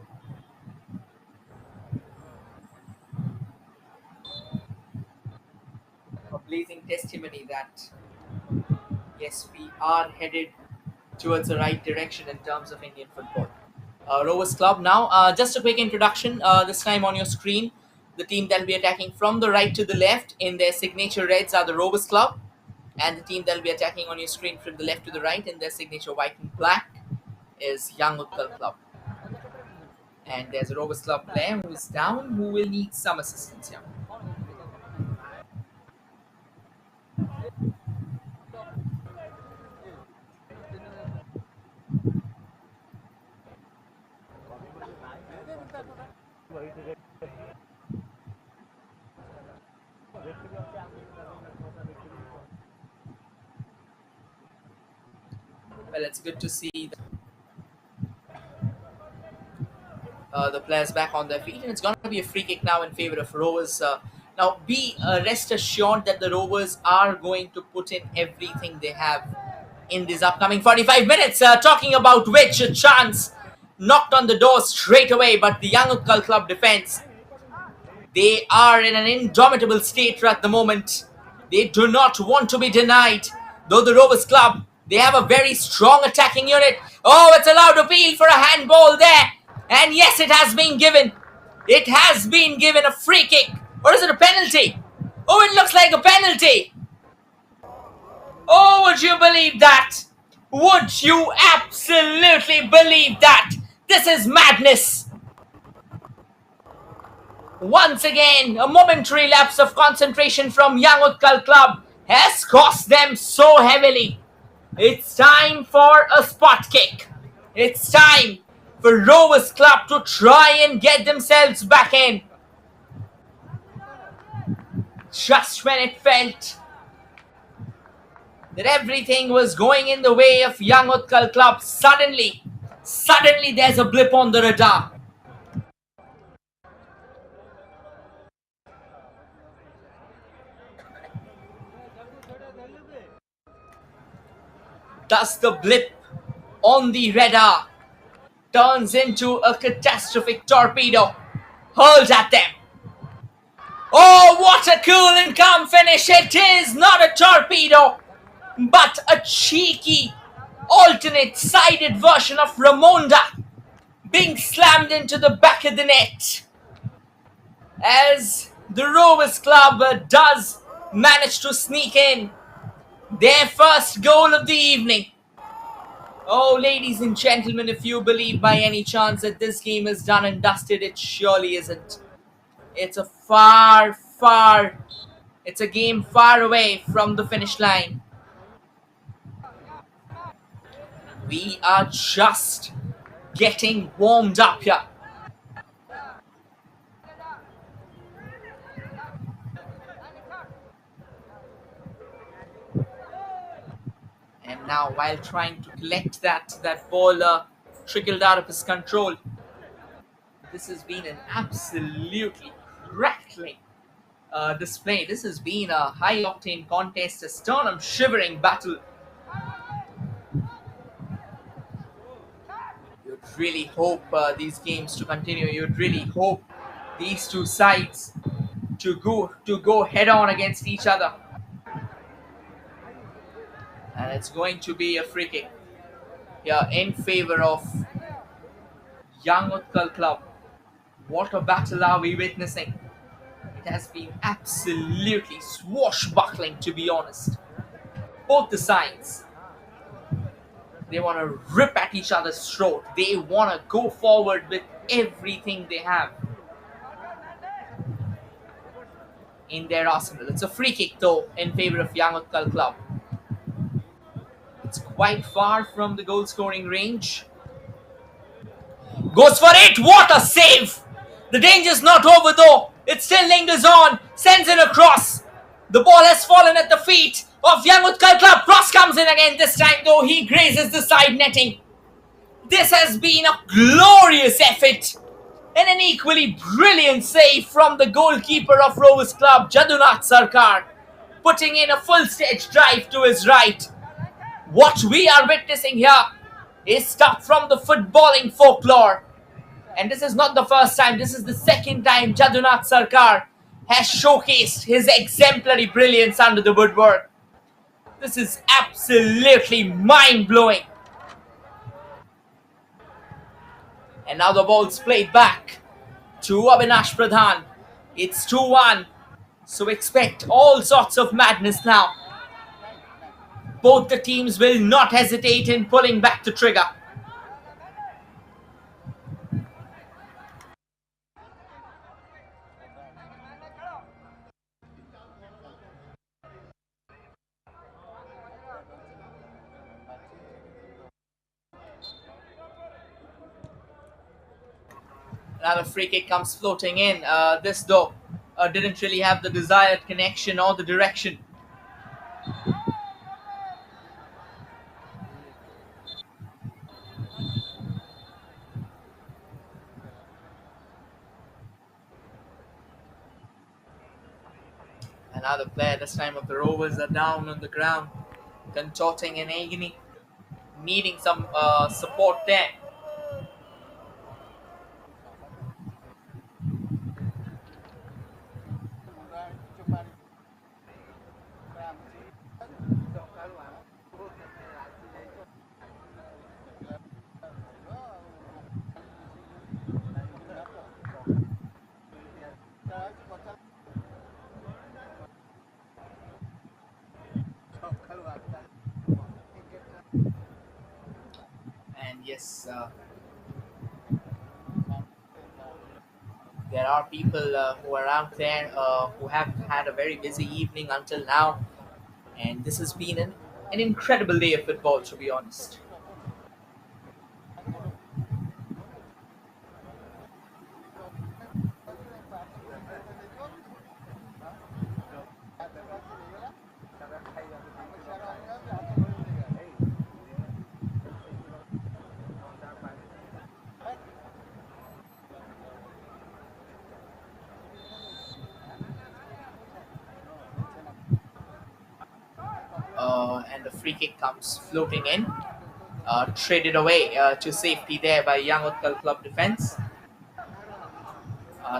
a blazing testimony that yes, we are headed towards the right direction in terms of Indian football. Rovers Club now. Just a quick introduction. This time on your screen, the team that will be attacking from the right to the left in their signature reds are the Rovers Club, and the team that will be attacking on your screen from the left to the right in their signature white and black is Young Utkal Club. And there's a Rovers Club player who is down, who will need some assistance here. Well, it's good to see the players back on their feet, and it's going to be a free kick now in favor of Rovers. Now, be rest assured that the Rovers are going to put in everything they have in these upcoming 45 minutes. Talking about which, a chance knocked on the door straight away, but the Young Utkal Club defense, they are in an indomitable state at the moment. They do not want to be denied. Though the Rovers Club, they have a very strong attacking unit. Oh, it's a loud appeal for a handball there. And yes, it has been given. It has been given a free kick. Or is it a penalty? Oh, it looks like a penalty. Oh, would you believe that? Would you absolutely believe that? This is madness. Once again, a momentary lapse of concentration from Young Utkal Club has cost them so heavily. It's time for a spot kick. It's time for Rovers Club to try and get themselves back in. Just when it felt that everything was going in the way of Young Utkal Club, suddenly there's a blip on the radar. Thus the blip on the radar turns into a catastrophic torpedo hurled at them. Oh, what a cool and calm finish. It is not a torpedo, but a cheeky alternate sided version of Ramonda being slammed into the back of the net as the Rovers Club does manage to sneak in their first goal of the evening. Oh, ladies and gentlemen, if you believe by any chance that this game is done and dusted, it surely isn't. It's it's a game far away from the finish line. We are just getting warmed up here. Now, while trying to collect that ball trickled out of his control. This has been an absolutely crackling display. This has been a high octane contest, a sternum shivering battle. You'd really hope these games to continue. You'd really hope these two sides to go head on against each other. And it's going to be a free kick here in favor of Young Utkal Club. What a battle are we witnessing? It has been absolutely swashbuckling, to be honest. Both the sides, they want to rip at each other's throat. They want to go forward with everything they have in their arsenal. It's a free kick though in favor of Young Utkal Club. It's quite far from the goal scoring range. Goes for it! What a save! The danger's not over though. It still lingers on. Sends it across. The ball has fallen at the feet of Young Utkal Club. Cross comes in again. This time though, he grazes the side netting. This has been a glorious effort and an equally brilliant save from the goalkeeper of Rovers Club, Jadunath Sarkar, putting in a full stage drive to his right. What we are witnessing here is stuff from the footballing folklore. And this is not the first time, this is the second time Jadunath Sarkar has showcased his exemplary brilliance under the woodwork. This is absolutely mind-blowing. And now the ball's played back to Avinash Pradhan. It's 2-1. So expect all sorts of madness now. Both the teams will not hesitate in pulling back the trigger. Another free kick comes floating in. This though didn't really have the desired connection or the direction. Another player, this time of the Rovers, are down on the ground, contorting in agony, needing some support there. And yes, there are people who are out there who have had a very busy evening until now, and this has been an incredible day of football, to be honest. And the free kick comes floating in, traded away to safety there by Young Utkal Club defense.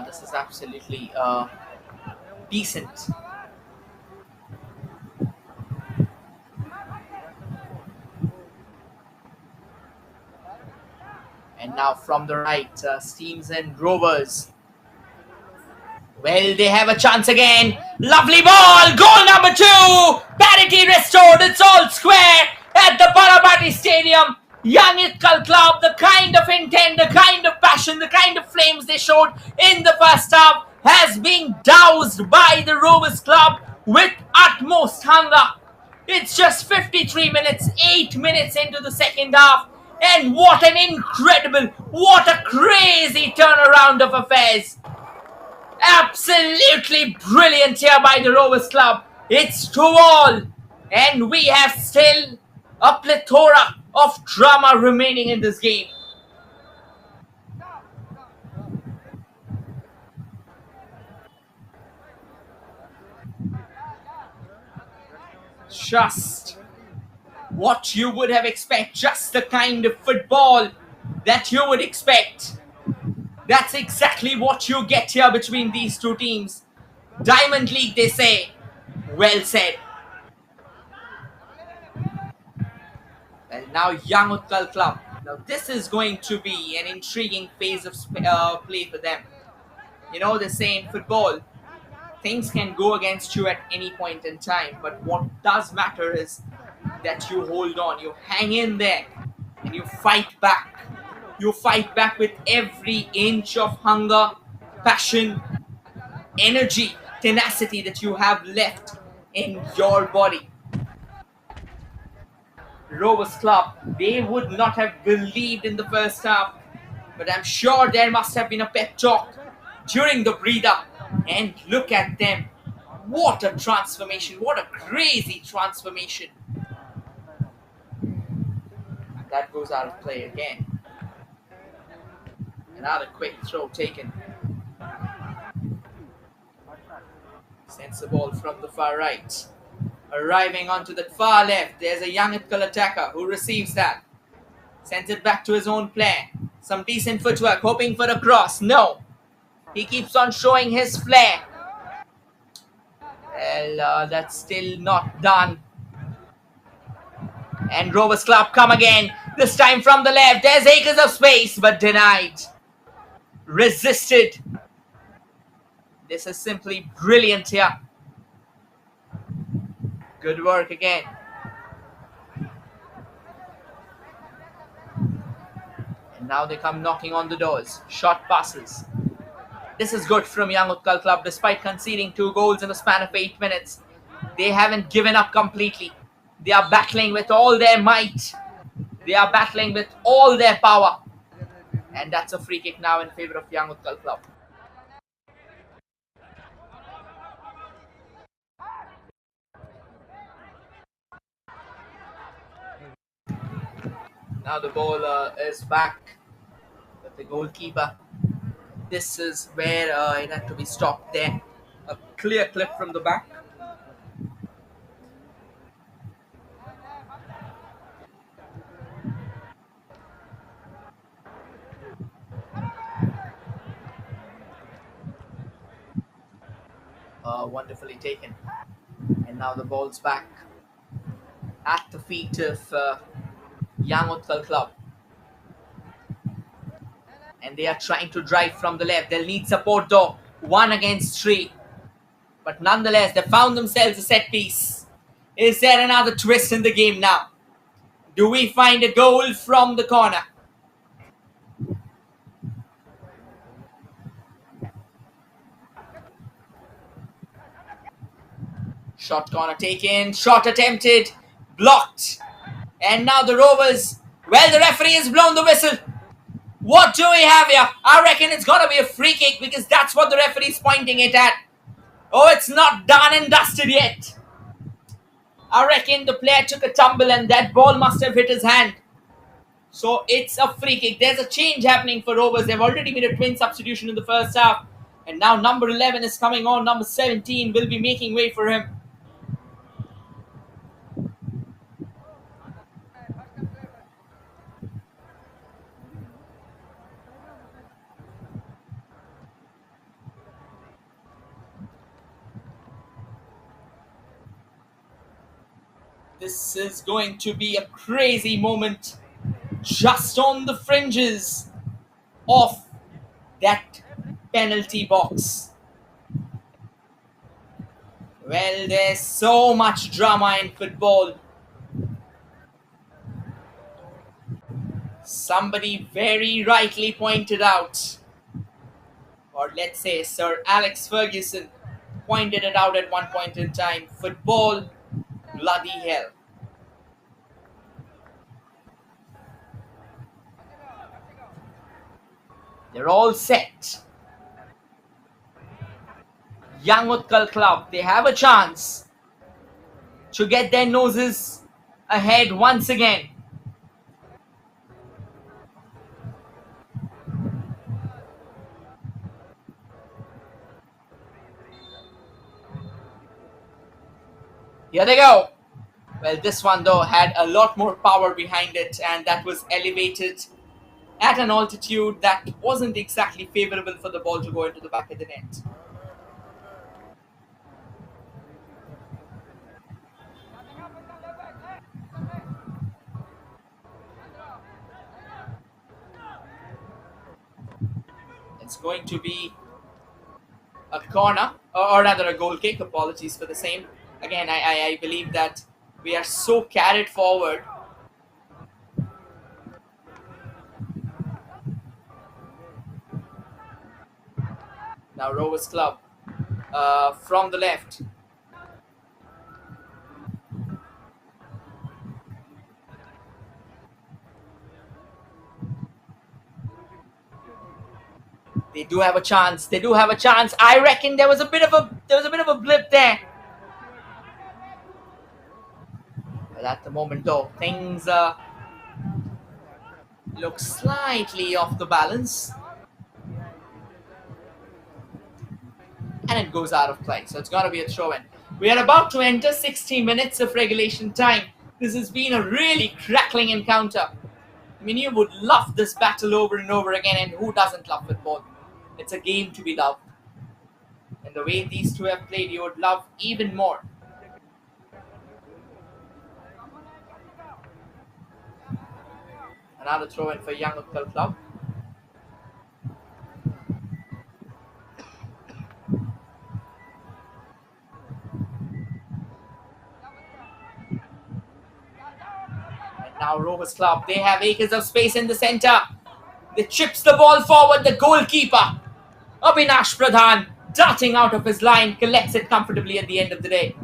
This is absolutely decent. And now from the right, steams in Rovers. Well, they have a chance again. Lovely ball. Goal number 2. Parity restored. It's all square at the Barabati Stadium. Young Utkal Club, the kind of intent, the kind of passion, the kind of flames they showed in the first half has been doused by the Rovers Club with utmost hunger. It's just 53 minutes, 8 minutes into the second half. And what an incredible, what a crazy turnaround of affairs. Absolutely brilliant here by the Rovers Club. It's 2-all, and we have still A plethora of drama remaining in this game. Just what you would have expected, just the kind of football that you would expect. That's exactly what you get here between these two teams. Diamond League, they say. Well said. And now Young Utkal Club. Now this is going to be an intriguing phase of play for them. You know, they say in football, things can go against you at any point in time, but what does matter is that you hold on, you hang in there, and you fight back. You fight back with every inch of hunger, passion, energy, tenacity that you have left in your body. Rovers Club, they would not have believed in the first half, but I'm sure there must have been a pep talk during the breather. And look at them. What a transformation. What a crazy transformation. That goes out of play again. Another quick throw taken. Sends the ball from the far right. Arriving onto the far left, there's a young Utkal attacker who receives that. Sends it back to his own player. Some decent footwork, hoping for a cross. No. He keeps on showing his flair. Well, that's still not done. And Rovers Club come again. This time from the left. There's acres of space, but denied. Resisted. This is simply brilliant here. Good work again. And now they come knocking on the doors. Short passes. This is good from Young Utkal Club. Despite conceding 2 goals in a span of 8 minutes, they haven't given up completely. They are battling with all their might. They are battling with all their power. And that's a free kick now in favor of Young Utkal Club. Now the ball is back with the goalkeeper. This is where it had to be stopped there. A clear clip from the back. Wonderfully taken. And now the ball's back at the feet of Young Utkal Club. And they are trying to drive from the left. They'll need support though. 1 against 3. But nonetheless, they found themselves a set piece. Is there another twist in the game now? Do we find a goal from the corner? Shot corner taken. Shot attempted. Blocked. And now the Rovers. Well, the referee has blown the whistle. What do we have here? I reckon it's got to be a free kick because that's what the referee is pointing it at. Oh, it's not done and dusted yet. I reckon the player took a tumble and that ball must have hit his hand. So it's a free kick. There's a change happening for Rovers. They've already made a twin substitution in the first half. And now number 11 is coming on. Number 17 will be making way for him. This is going to be a crazy moment. Just on the fringes of that penalty box. Well, there's so much drama in football. Somebody very rightly pointed out, or let's say Sir Alex Ferguson pointed it out at one point in time. Football, bloody hell. They're all set. Young Utkal Club, they have a chance to get their noses ahead once again. Here they go. Well, this one though had a lot more power behind it, and that was elevated at an altitude that wasn't exactly favorable for the ball to go into the back of the net. It's going to be a corner, or rather a goal kick. Apologies for the same. Again, I believe that we are so carried forward. Now Rovers Club from the left. They do have a chance. They do have a chance. I reckon there was a bit of a blip there. But at the moment, though, things look slightly off the balance, and it goes out of play. So it's gonna be a throw-in. We are about to enter 60 minutes of regulation time. This has been a really crackling encounter. I mean, you would love this battle over and over again, and who doesn't love football? It's a game to be loved. And the way these two have played, you would love even more. Another throw in for Young Utkal Club. And now Rovers Club, they have acres of space in the centre. They chips the ball forward. The goalkeeper, Abhinash Pradhan, darting out of his line, collects it comfortably at the end of the day.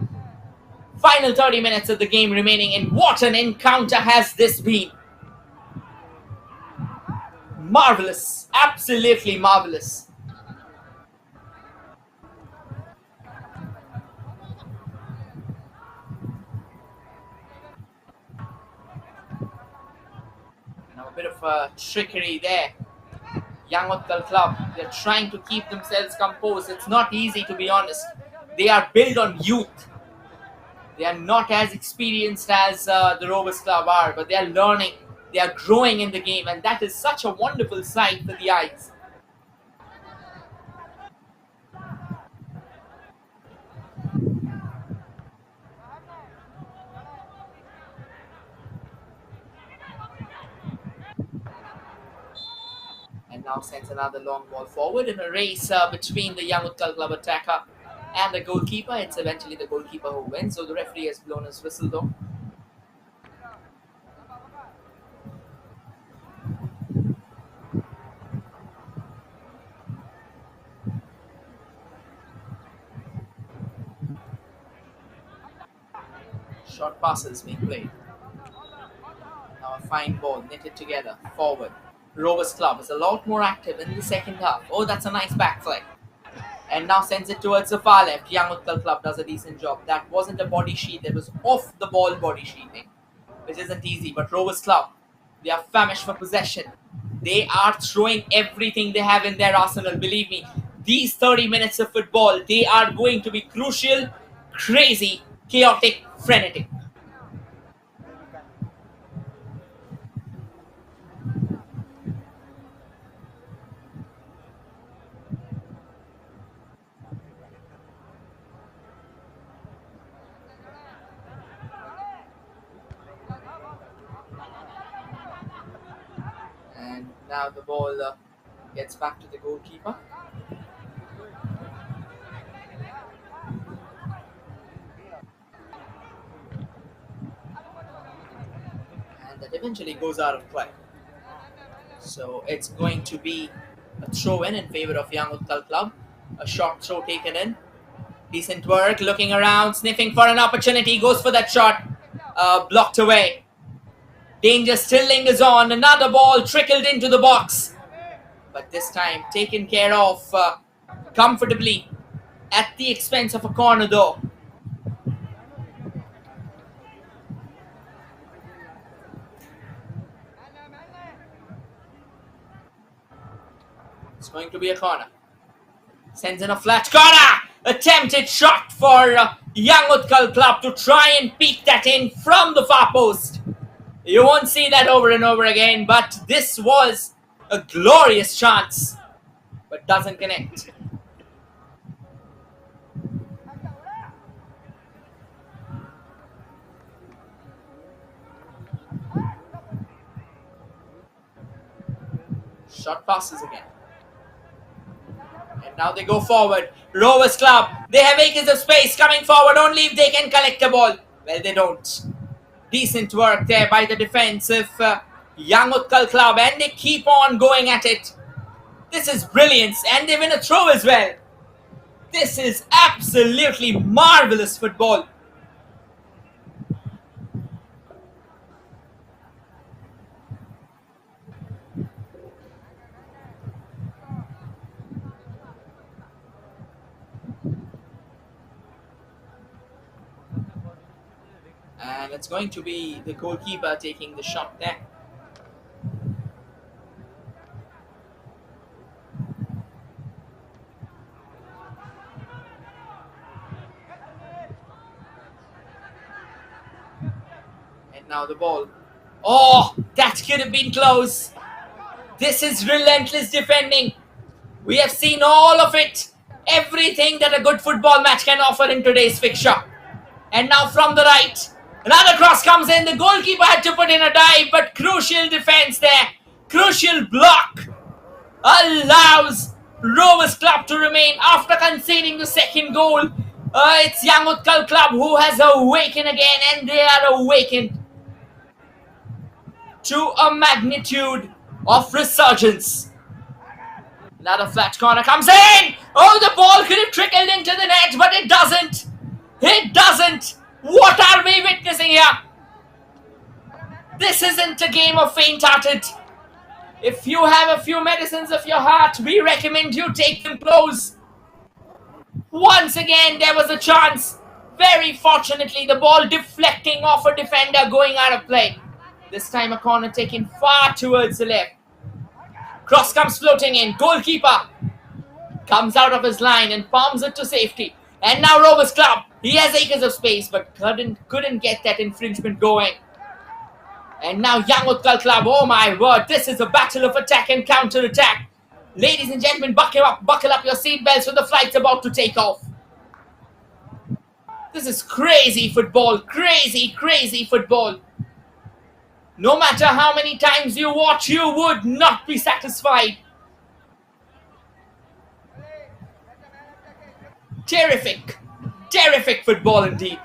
Final 30 minutes of the game remaining, and what an encounter has this been. Marvelous, absolutely marvelous. Now a bit of trickery there. Young Utkal Club, they're trying to keep themselves composed. It's not easy, to be honest. They are built on youth. They are not as experienced as the Rovers Club are, but they are learning. They are growing in the game, and that is such a wonderful sight for the eyes. And now sends another long ball forward in a race between the Young Utkal Club attacker and the goalkeeper. It's eventually the goalkeeper who wins, so the referee has blown his whistle though. Short passes being played. Now a fine ball knitted together forward. Rovers Club is a lot more active in the second half. Oh, that's a nice back flick. And now sends it towards the far left. Young Utkal Club does a decent job. That wasn't a body sheet, that was off the ball body sheeting, which isn't easy. But Rovers Club, they are famished for possession. They are throwing everything they have in their arsenal. Believe me, these 30 minutes of football, they are going to be crucial, crazy, chaotic, frenetic. And now the ball gets back to the goalkeeper. And that eventually goes out of play. So it's going to be a throw in favor of Young Utkal Club. A short throw taken in. Decent work, looking around, sniffing for an opportunity, goes for that shot. Blocked away. Danger still lingers on. Another ball trickled into the box. But this time taken care of comfortably at the expense of a corner though. It's going to be a corner. Sends in a flat corner. Attempted shot for Young Utkal Club to try and peek that in from the far post. You won't see that over and over again, but this was a glorious chance, but doesn't connect. Shot passes again. And now they go forward. Rovers Club, they have acres of space coming forward only if they can collect the ball. Well, they don't. Decent work there by the defensive Young Utkal Club, and they keep on going at it. This is brilliance, and they win a throw as well. This is absolutely marvelous football. And it's going to be the goalkeeper taking the shot there. And now the ball. Oh, that could have been close. This is relentless defending. We have seen all of it. Everything that a good football match can offer in today's fixture. And now from the right, another cross comes in. The goalkeeper had to put in a dive, but crucial defense there. Crucial block allows Rovers Club to remain after conceding the second goal. It's Young Utkal Club who has awakened again, and they are awakened to a magnitude of resurgence. Another flat corner comes in. Oh, the ball could have trickled into the net, but it doesn't. It doesn't. What are we witnessing here? This isn't a game of faint-hearted. If you have a few medicines of your heart, we recommend you take them close. Once again, there was a chance. Very fortunately, the ball deflecting off a defender going out of play. This time a corner taken far towards the left. Cross comes floating in. Goalkeeper comes out of his line and palms it to safety. And now Rovers Club. He has acres of space, but couldn't get that infringement going. And now Young Utkal Club. Oh my word, this is a battle of attack and counter-attack. Ladies and gentlemen, buckle up your seatbelts for the flight's about to take off. This is crazy football. Crazy football. No matter how many times you watch, you would not be satisfied. Terrific football indeed.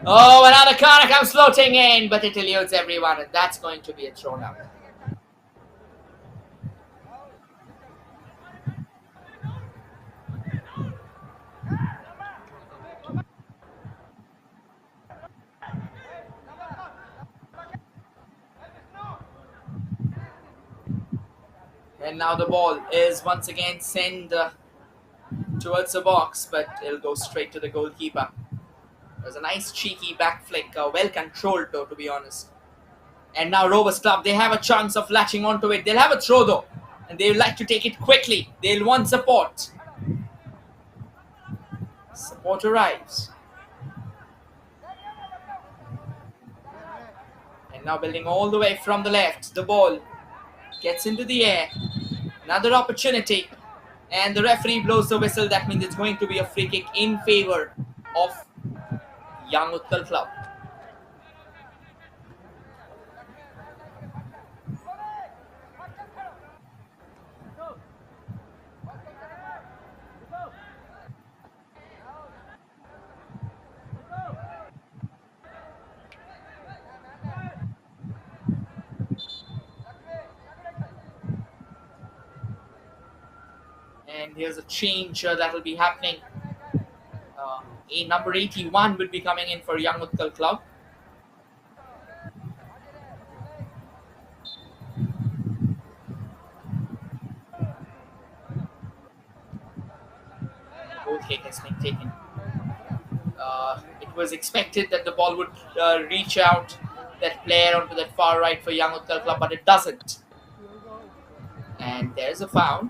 Oh, another corner comes floating in, but it eludes everyone, and that's going to be a throw now. And now the ball is once again sent towards the box, but it'll go straight to the goalkeeper. There's a nice cheeky back flick, well controlled though, to be honest. And now Rovers Club, they have a chance of latching onto it. They'll have a throw though, and they'll like to take it quickly. They'll want support. Support arrives. And now building all the way from the left. The ball gets into the air. Another opportunity. And the referee blows the whistle. That means it's going to be a free kick in favor of Young Utkal Club. And here's a change that will be happening. Number 81 will be coming in for Young Utkal Club. Goal kick has been taken. It was expected that the ball would reach out that player onto that far right for Young Utkal Club, but it doesn't. And there's a foul.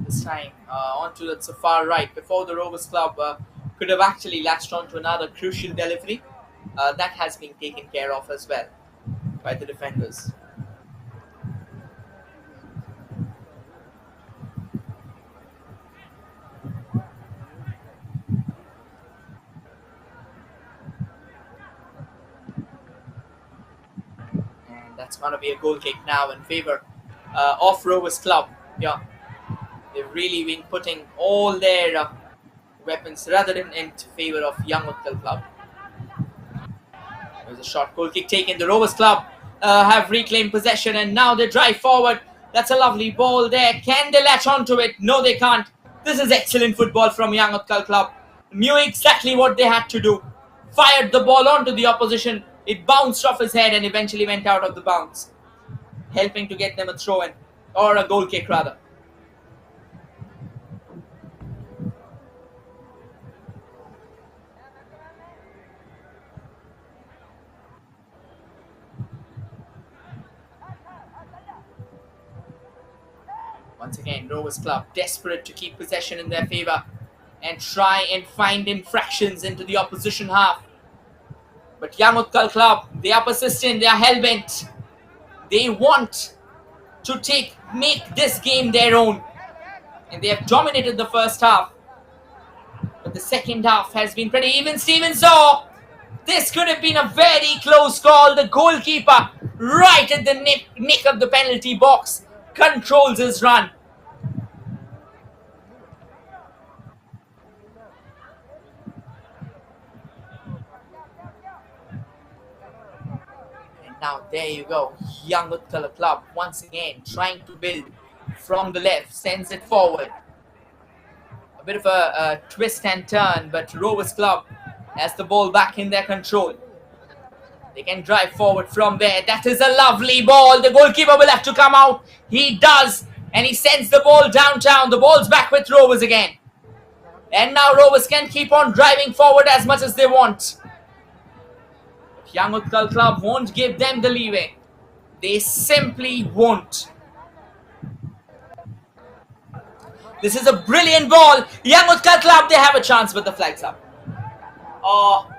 This time onto the far right before the Rovers Club could have actually latched on to another crucial delivery. That has been taken care of as well by the defenders. And that's going to be a goal kick now in favor of Rovers Club. Yeah, they've really been putting all their weapons rather in favor of Young Utkal Club. There's a short goal kick taken. The Rovers Club have reclaimed possession and now they drive forward. That's a lovely ball there. Can they latch onto it? No, they can't. This is excellent football from Young Utkal Club. Knew exactly what they had to do. Fired the ball onto the opposition. It bounced off his head and eventually went out of the bounds, helping to get them a throw-in, or a goal kick rather. Once again, Rovers Club desperate to keep possession in their favour and try and find infractions into the opposition half. But Young Utkal Club, they are persistent, they are hell-bent. They want to make this game their own. And they have dominated the first half. But the second half has been pretty even. Steven Saw, this could have been a very close call. The goalkeeper, right at the nick of the penalty box, controls his run. And now there you go. Young Utkal Club once again trying to build from the left, sends it forward. A bit of a twist and turn, but Rovers Club has the ball back in their control. They can drive forward from there. That is a lovely ball. The goalkeeper will have to come out. He does. And he sends the ball downtown. The ball's back with Rovers again. And now Rovers can keep on driving forward as much as they want. But Young Utkal Club won't give them the leeway. They simply won't. This is a brilliant ball. Young Utkal Club, they have a chance, but the flag's up. Oh,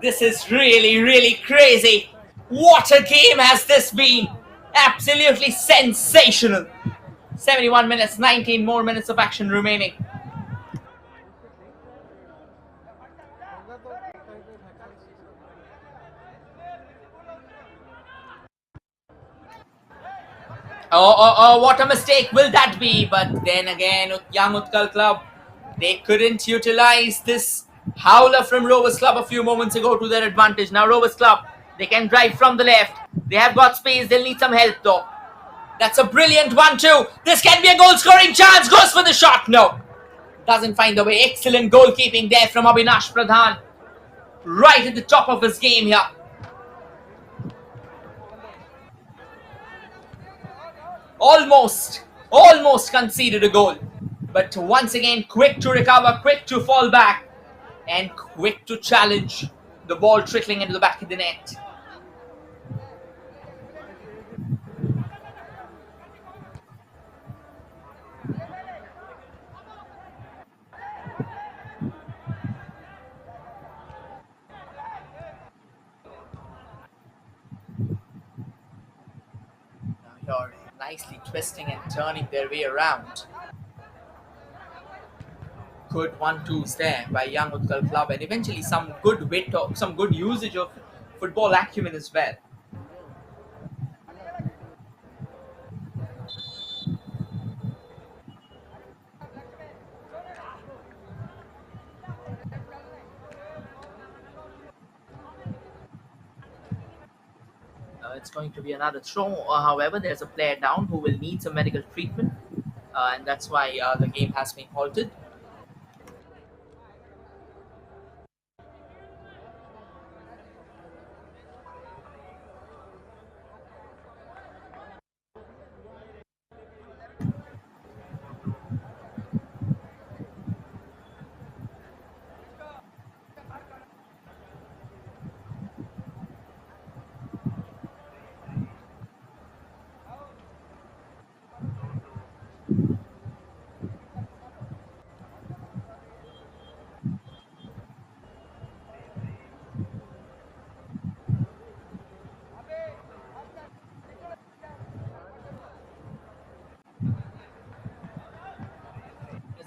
this is really, really crazy. What a game has this been. Absolutely sensational. 71 minutes, 19 more minutes of action remaining. Oh, what a mistake will that be? But then again, Young Utkal Club, they couldn't utilize this howler from Rovers Club a few moments ago to their advantage. Now Rovers Club, they can drive from the left. They have got space. They'll need some help though. That's a brilliant 1-2. This can be a goal-scoring chance. Goes for the shot. No. Doesn't find the way. Excellent goalkeeping there from Abhinash Pradhan. Right at the top of his game here. Almost conceded a goal. But once again, quick to recover, quick to fall back, and quick to challenge. The ball trickling into the back of the net. Now here, nicely twisting and turning their way around. Good 1-2s there by Young Utkal Club, and eventually some good wit or some good usage of football acumen as well. It's going to be another throw. However, there's a player down who will need some medical treatment, and that's why the game has been halted.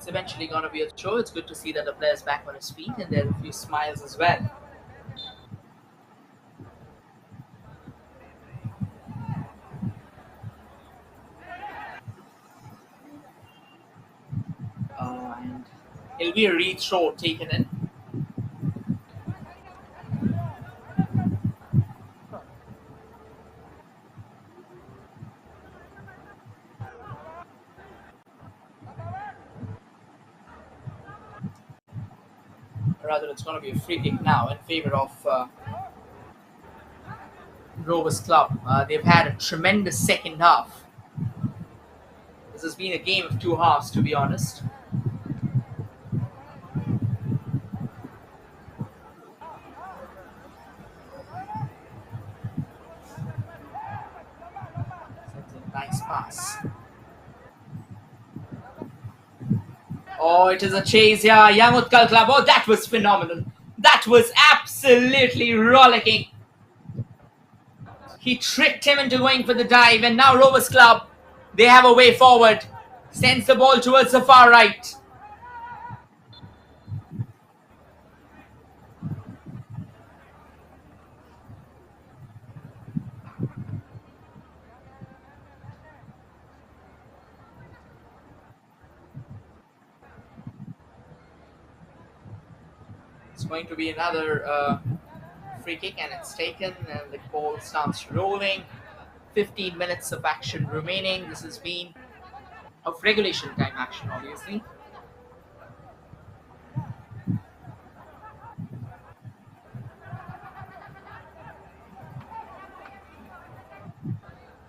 It's eventually going to be a show. It's good to see that the player's back on his feet and there are a few smiles as well. And it'll be a re-throw taken in. Rather, it's going to be a free kick now in favor of Rovers Club. They've had a tremendous second half. This has been a game of two halves, to be honest. That's a nice pass. Oh, it is a chase here. Young Utkal Club. Oh, that was phenomenal. That was absolutely rollicking. He tricked him into going for the dive, and now Rovers Club, they have a way forward. Sends the ball towards the far right. It's going to be another free kick, and it's taken, and the ball starts rolling. 15 minutes of action remaining. This has been of regulation time action, obviously.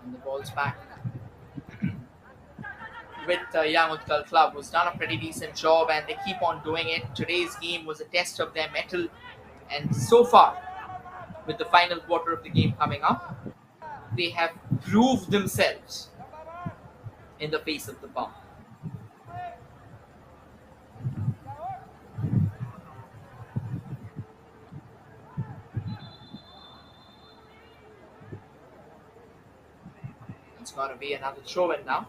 And the ball's back with Young Utkal Club, who's done a pretty decent job, and they keep on doing it. Today's game was a test of their mettle, and so far, with the final quarter of the game coming up, they have proved themselves in the face of the bomb. It's going to be another throw in now.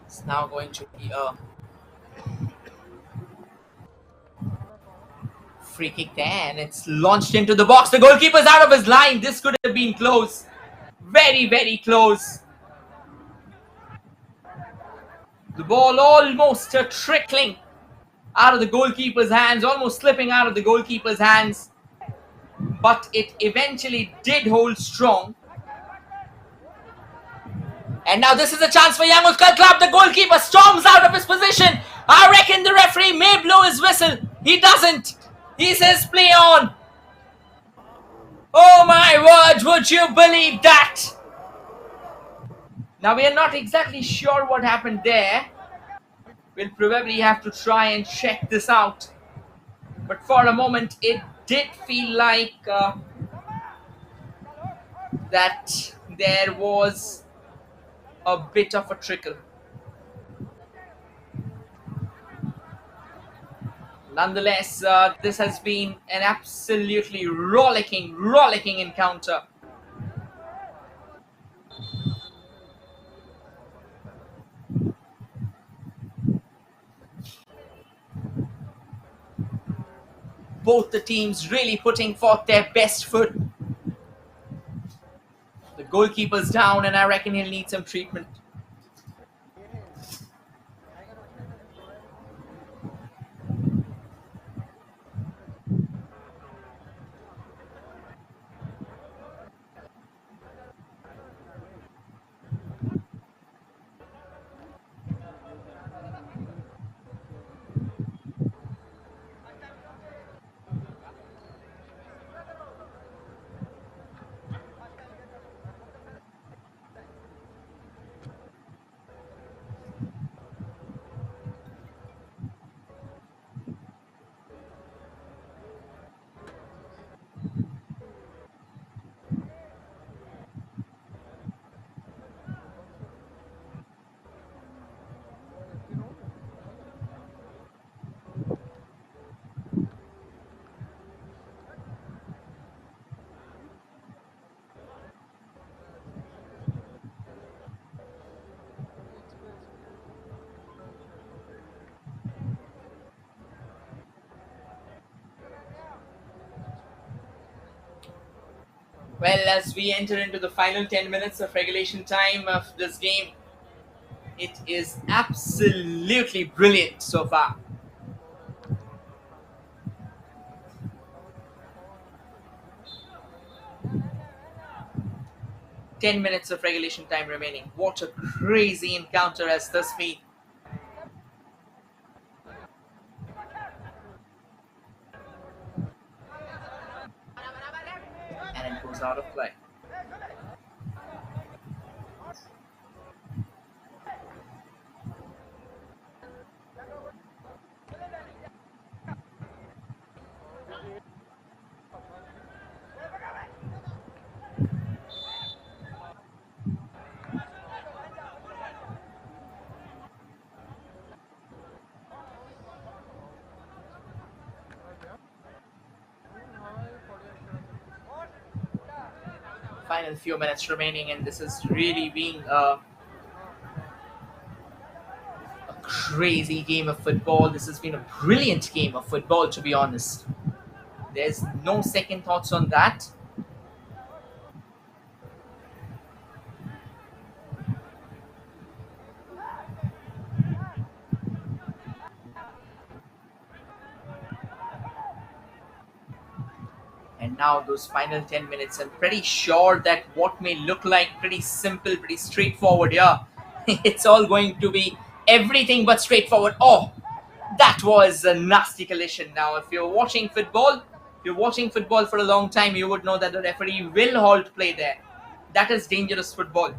It's now going to be a free kick there, and it's launched into the box. The goalkeeper's out of his line. This could have been close. Very, very close. The ball almost trickling out of the goalkeeper's hands, almost slipping out of the goalkeeper's hands. But it eventually did hold strong. And now this is a chance for Young Utkal Club. The goalkeeper storms out of his position. I reckon the referee may blow his whistle. He doesn't. He says play on. Oh my word, would you believe that? Now we are not exactly sure what happened there. We'll probably have to try and check this out. But for a moment it did feel like that there was a bit of a trickle. Nonetheless, this has been an absolutely rollicking encounter. Both the teams really putting forth their best foot. The goalkeeper's down, and I reckon he'll need some treatment. Well, as we enter into the final 10 minutes of regulation time of this game, it is absolutely brilliant so far. 10 minutes of regulation time remaining. What a crazy encounter has this been. And it goes out of play. Final few minutes remaining, and this is really being a crazy game of football. This has been a brilliant game of football, to be honest. There's no second thoughts on that. And now those final 10 minutes, I'm pretty sure that what may look like pretty simple, pretty straightforward here, it's all going to be everything but straightforward. Oh, that was a nasty collision. Now, if you're watching football for a long time, you would know that the referee will halt play there. That is dangerous football.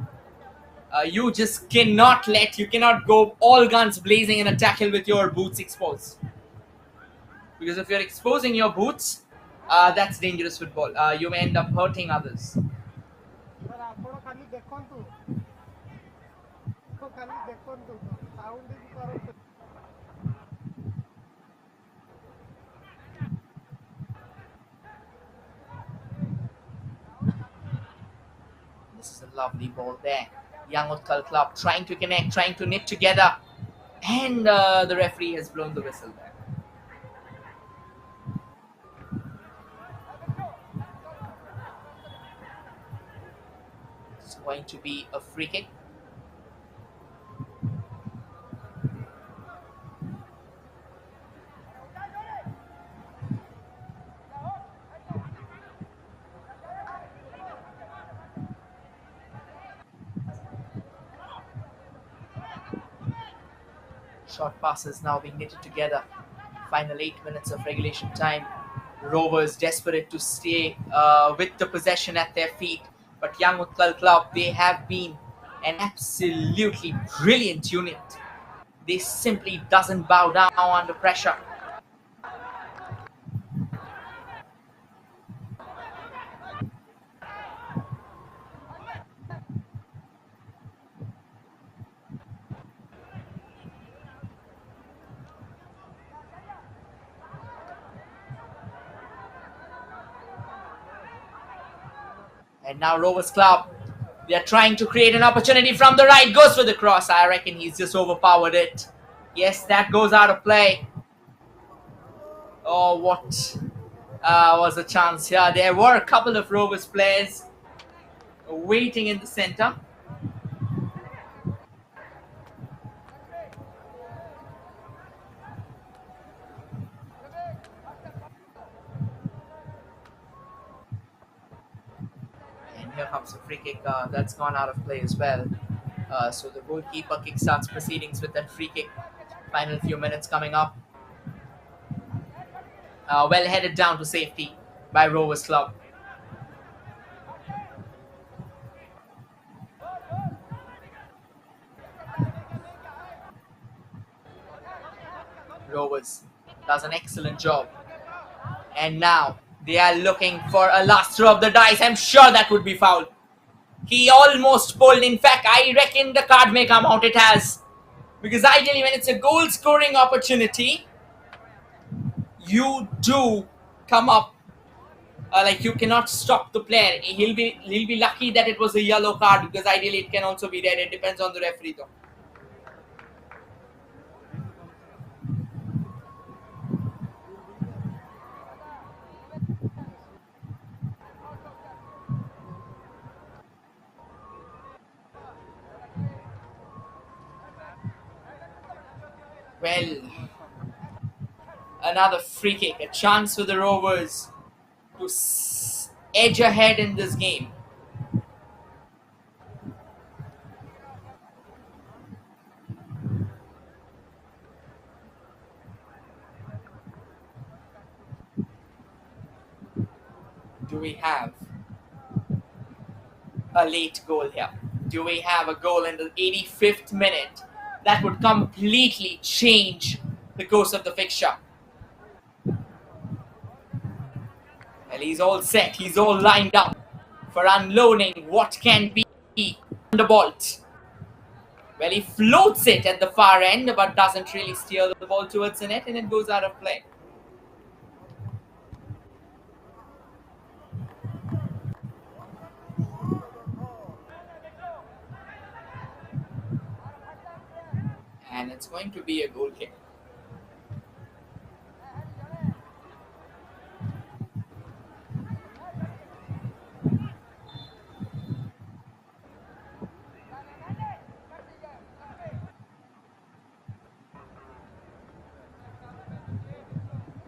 You cannot go all guns blazing in a tackle with your boots exposed. Because if you're exposing your boots, that's dangerous football. You may end up hurting others. This is a lovely ball there. Young Utkal Club trying to connect, trying to knit together. And the referee has blown the whistle there. It's going to be a free kick. Short passes now being knitted together. Final 8 minutes of regulation time. Rovers desperate to stay with the possession at their feet. But Young Utkal Club, they have been an absolutely brilliant unit. They simply doesn't bow down under pressure. And now Rovers Club, they are trying to create an opportunity from the right. Goes for the cross. I reckon he's just overpowered it. Yes, that goes out of play. Oh, what was a chance here. There were a couple of Rovers players waiting in the center. And here comes a free kick that's gone out of play as well. So the goalkeeper kickstarts proceedings with that free kick. Final few minutes coming up. Well headed down to safety by Rovers Club. Rovers does an excellent job. And now they are looking for a last throw of the dice. I'm sure that would be foul. He almost pulled. In fact, I reckon the card may come out. It has. Because ideally, when it's a goal scoring opportunity, you do come up. Like you cannot stop the player. He'll be lucky that it was a yellow card, because ideally it can also be red. It depends on the referee though. Well, another free kick, a chance for the Rovers to edge ahead in this game. Do we have a late goal here? Do we have a goal in the 85th minute that would completely change the course of the fixture? Well, he's all set, he's all lined up for unloading what can be Thunderbolt. Well, he floats it at the far end but doesn't really steer the ball towards the net, and it goes out of play. And it's going to be a goal kick.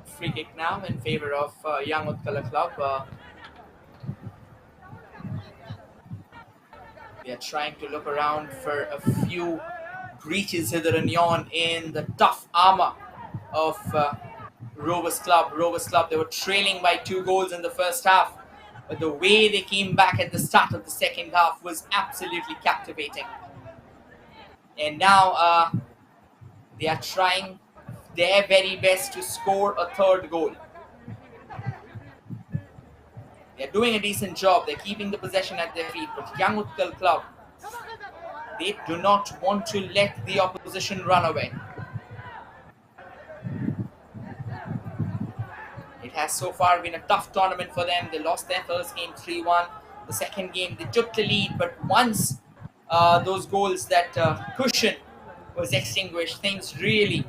Free kick now in favor of Young UTKAL Club. They are trying to look around for a few breaches hither and yon in the tough armour of Rovers Club. Rovers Club, they were trailing by 2 goals in the first half, but the way they came back at the start of the second half was absolutely captivating. And now they are trying their very best to score a third goal. They're doing a decent job. They're keeping the possession at their feet, but Young UTKAL Club, they do not want to let the opposition run away. It has so far been a tough tournament for them. They lost their first game 3-1. The second game they took the lead, but once those goals, that cushion was extinguished, things really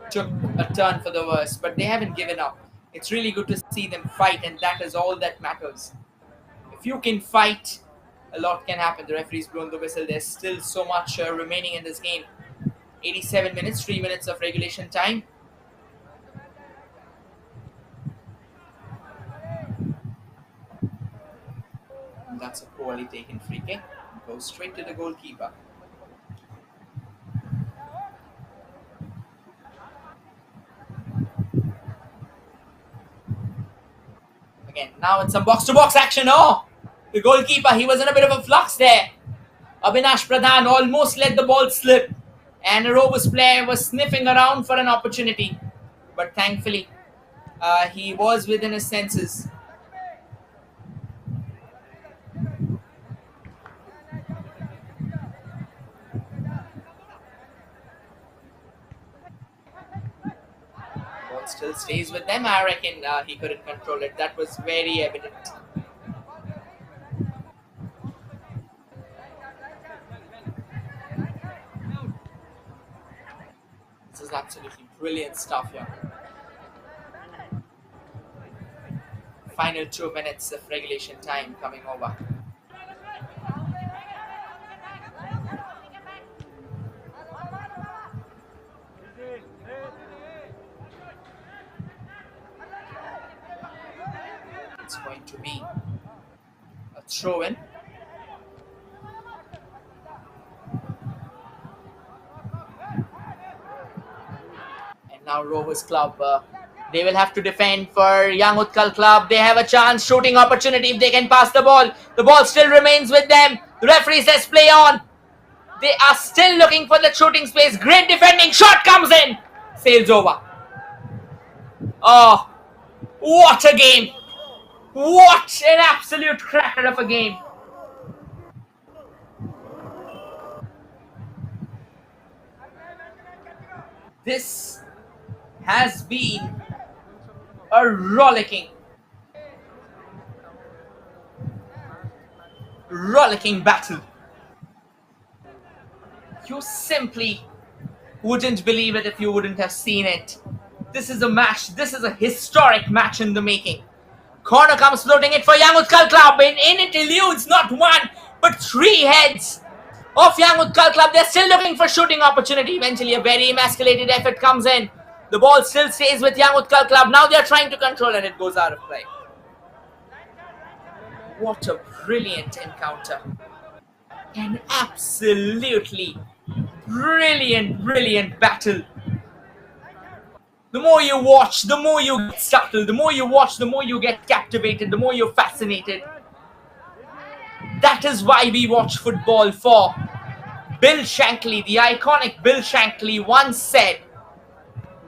took a turn for the worse. But they haven't given up. It's really good to see them fight, and that is all that matters. If you can fight, a lot can happen. The referee's blown the whistle. There's still so much remaining in this game. 87 minutes, 3 minutes of regulation time. And that's a poorly taken free kick. Goes straight to the goalkeeper. Again, now it's some box-to-box action. Oh, the goalkeeper, he was in a bit of a flux there. Abhinash Pradhan almost let the ball slip, and a Rovers player was sniffing around for an opportunity, but thankfully he was within his senses. Ball still stays with them. I reckon he couldn't control it. That was very evident. This is absolutely brilliant stuff here. Final 2 minutes of regulation time coming over. It's going to be a throw-in. Now Rovers Club, they will have to defend for Young UTKAL Club. They have a chance, shooting opportunity if they can pass the ball. The ball still remains with them. The referee says play on. They are still looking for the shooting space. Great defending. Shot comes in. Sails over. Oh, what a game. What an absolute cracker of a game. This has been a rollicking battle. You simply wouldn't believe it if you wouldn't have seen it. This is a match. This is a historic match in the making. Corner comes floating it for Young UTKAL Club. In it eludes not one but 3 heads. of Young Utkal Club. They're still looking for shooting opportunity. Eventually, a very emasculated effort comes in. The ball still stays with Young Utkal Club. Now they're trying to control and it goes out of play. What a brilliant encounter. An absolutely brilliant battle. The more you watch, the more you get startled. The more you watch, the more you get captivated. The more you're fascinated. That is why we watch football for. Bill Shankly, the iconic Bill Shankly, once said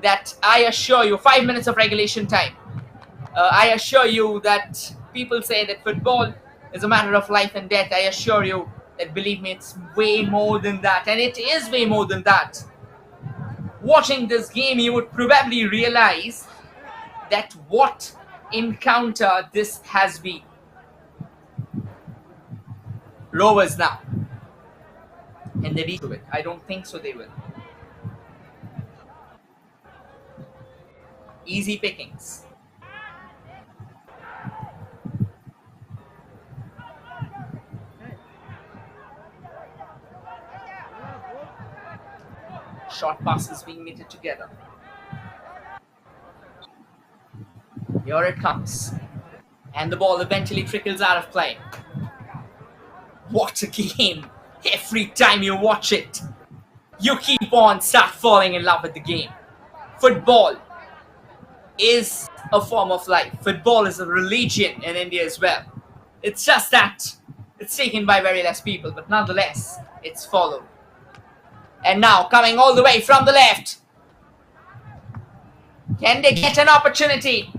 that I assure you, 5 minutes of regulation time. I assure you that people say that football is a matter of life and death. I assure you that, believe me, it's way more than that. And it is way more than that. Watching this game, you would probably realize that what encounter this has been. Rovers now. And they reach to it. I don't think so they will. Easy pickings. Short passes being knitted together. Here it comes. And the ball eventually trickles out of play. What a game. Every time you watch it, you keep on start falling in love with the game. Football is a form of life. Football is a religion in India as well. It's just that it's taken by very less people, but nonetheless, it's followed. And now, coming all the way from the left. Can they get an opportunity?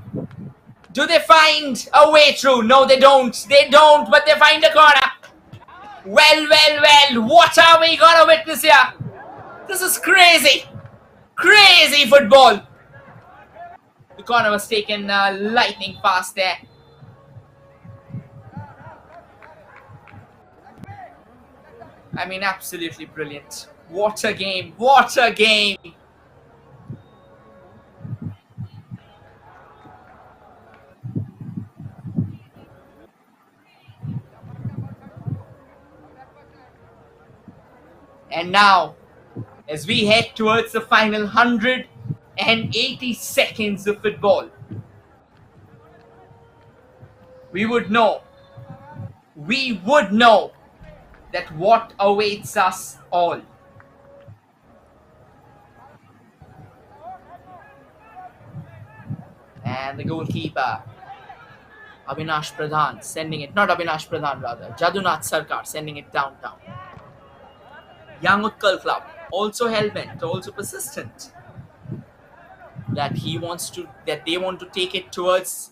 Do they find a way through? No, they don't. They don't, but they find a corner. Well, what are we gonna witness here? This is crazy. Crazy football. The corner was taken lightning fast there. I mean, absolutely brilliant. What a game. What a game. And now, as we head towards the final 180 seconds of football, we would know that what awaits us all. And the goalkeeper, Avinash Pradhan, sending it, not Avinash Pradhan rather, Jadunath Sarkar sending it downtown. Young Utkal Club, also hell-bent, also persistent, that they want to take it towards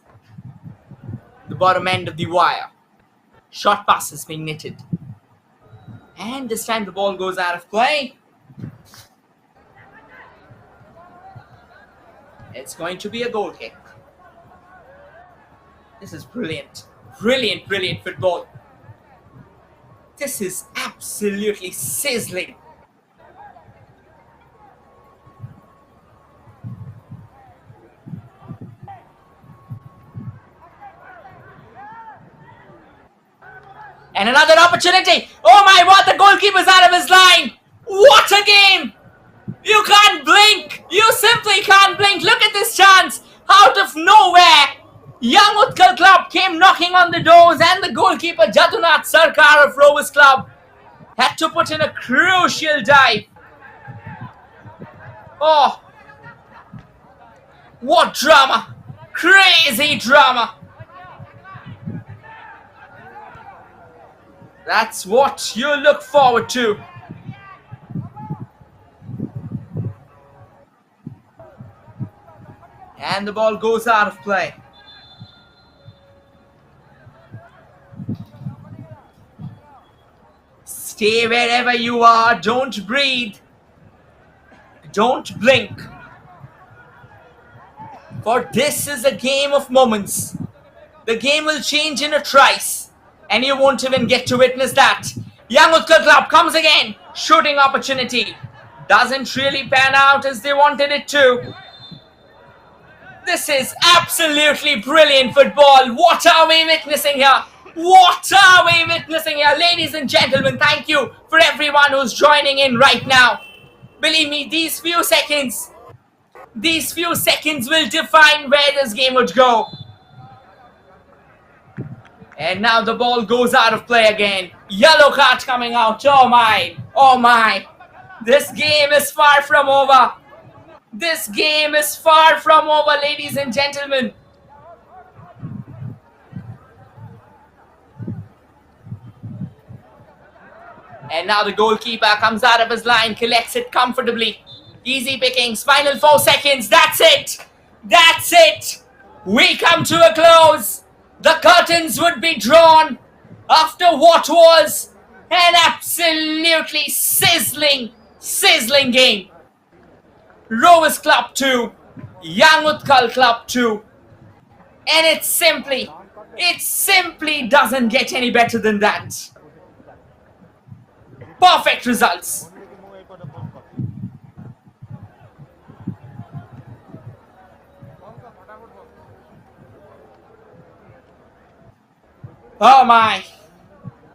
the bottom end of the wire. Short passes being knitted. And this time the ball goes out of play. It's going to be a goal kick. This is brilliant. Brilliant football. This is absolutely sizzling. And another opportunity. Oh my, what? The goalkeeper's out of his line. What a game. You can't blink. You simply can't blink. Look at this chance. Out of nowhere, Young Utkal Club came knocking on the doors, and the goalkeeper Jadunath Sarkar of Rovers Club had to put in a crucial dive. Oh, what drama. Crazy drama. That's what you look forward to. And the ball goes out of play. Stay wherever you are. Don't breathe. Don't blink. For this is a game of moments. The game will change in a trice, and you won't even get to witness that. Young Utkal Club comes again. Shooting opportunity. Doesn't really pan out as they wanted it to. This is absolutely brilliant football. What are we witnessing here? What are we witnessing here? Ladies and gentlemen, thank you for everyone who's joining in right now. Believe me, these few seconds will define where this game would go. And now the ball goes out of play again. Yellow card coming out. Oh my. Oh my. This game is far from over. This game is far from over, ladies and gentlemen. And now the goalkeeper comes out of his line, collects it comfortably. Easy pickings, final 4 seconds. That's it. That's it. We come to a close. The curtains would be drawn after what was an absolutely sizzling game. Rovers Club 2, Young Utkal Club 2. And it simply doesn't get any better than that. Perfect results. Oh my.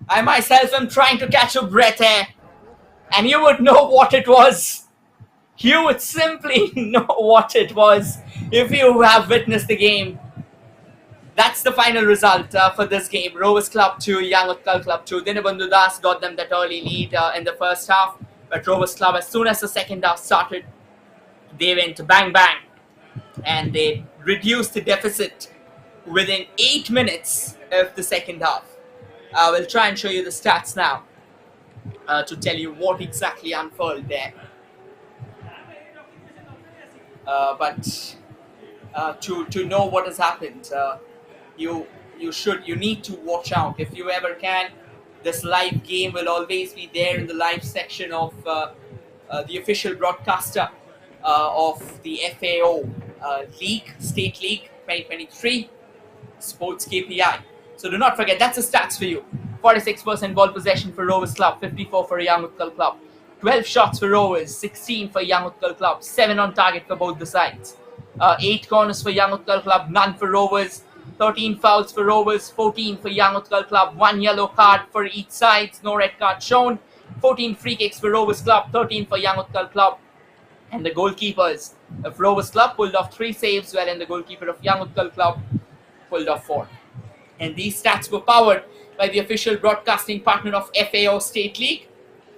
I myself am trying to catch a breath here. And you would know what it was. You would simply know what it was if you have witnessed the game. That's the final result for this game. Rovers Club 2, Young Utkal Club 2. Dinabandhu Das got them that early lead in the first half. But Rovers Club, as soon as the second half started, they went bang bang. And they reduced the deficit within 8 minutes of the second half. I will try and show you the stats now to tell you what exactly unfolded there. But to know what has happened, you need to watch out. If you ever can, this live game will always be there in the live section of the official broadcaster of the FAO League, State League 2023 Sports KPI. So do not forget, that's the stats for you. 46% ball possession for Rovers Club, 54 for Young Utkal Club. 12 shots for Rovers, 16 for Young Utkal Club, 7 on target for both the sides. 8 corners for Young Utkal Club, none for Rovers. 13 fouls for Rovers, 14 for Young Utkal Club, 1 yellow card for each side, no red card shown. 14 free kicks for Rovers Club, 13 for Young Utkal Club. And the goalkeepers of Rovers Club pulled off 3 saves, wherein the goalkeeper of Young Utkal Club pulled off 4. And these stats were powered by the official broadcasting partner of FAO State League,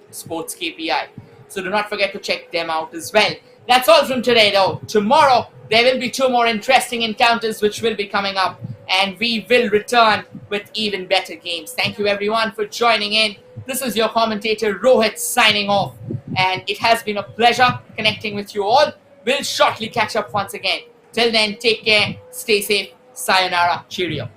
Sports KPI. So do not forget to check them out as well. That's all from today though. Tomorrow there will be 2 more interesting encounters which will be coming up, and we will return with even better games. Thank you everyone for joining in. This is your commentator Rohit signing off, and it has been a pleasure connecting with you all. We'll shortly catch up once again. Till then, take care, stay safe, sayonara, cheerio.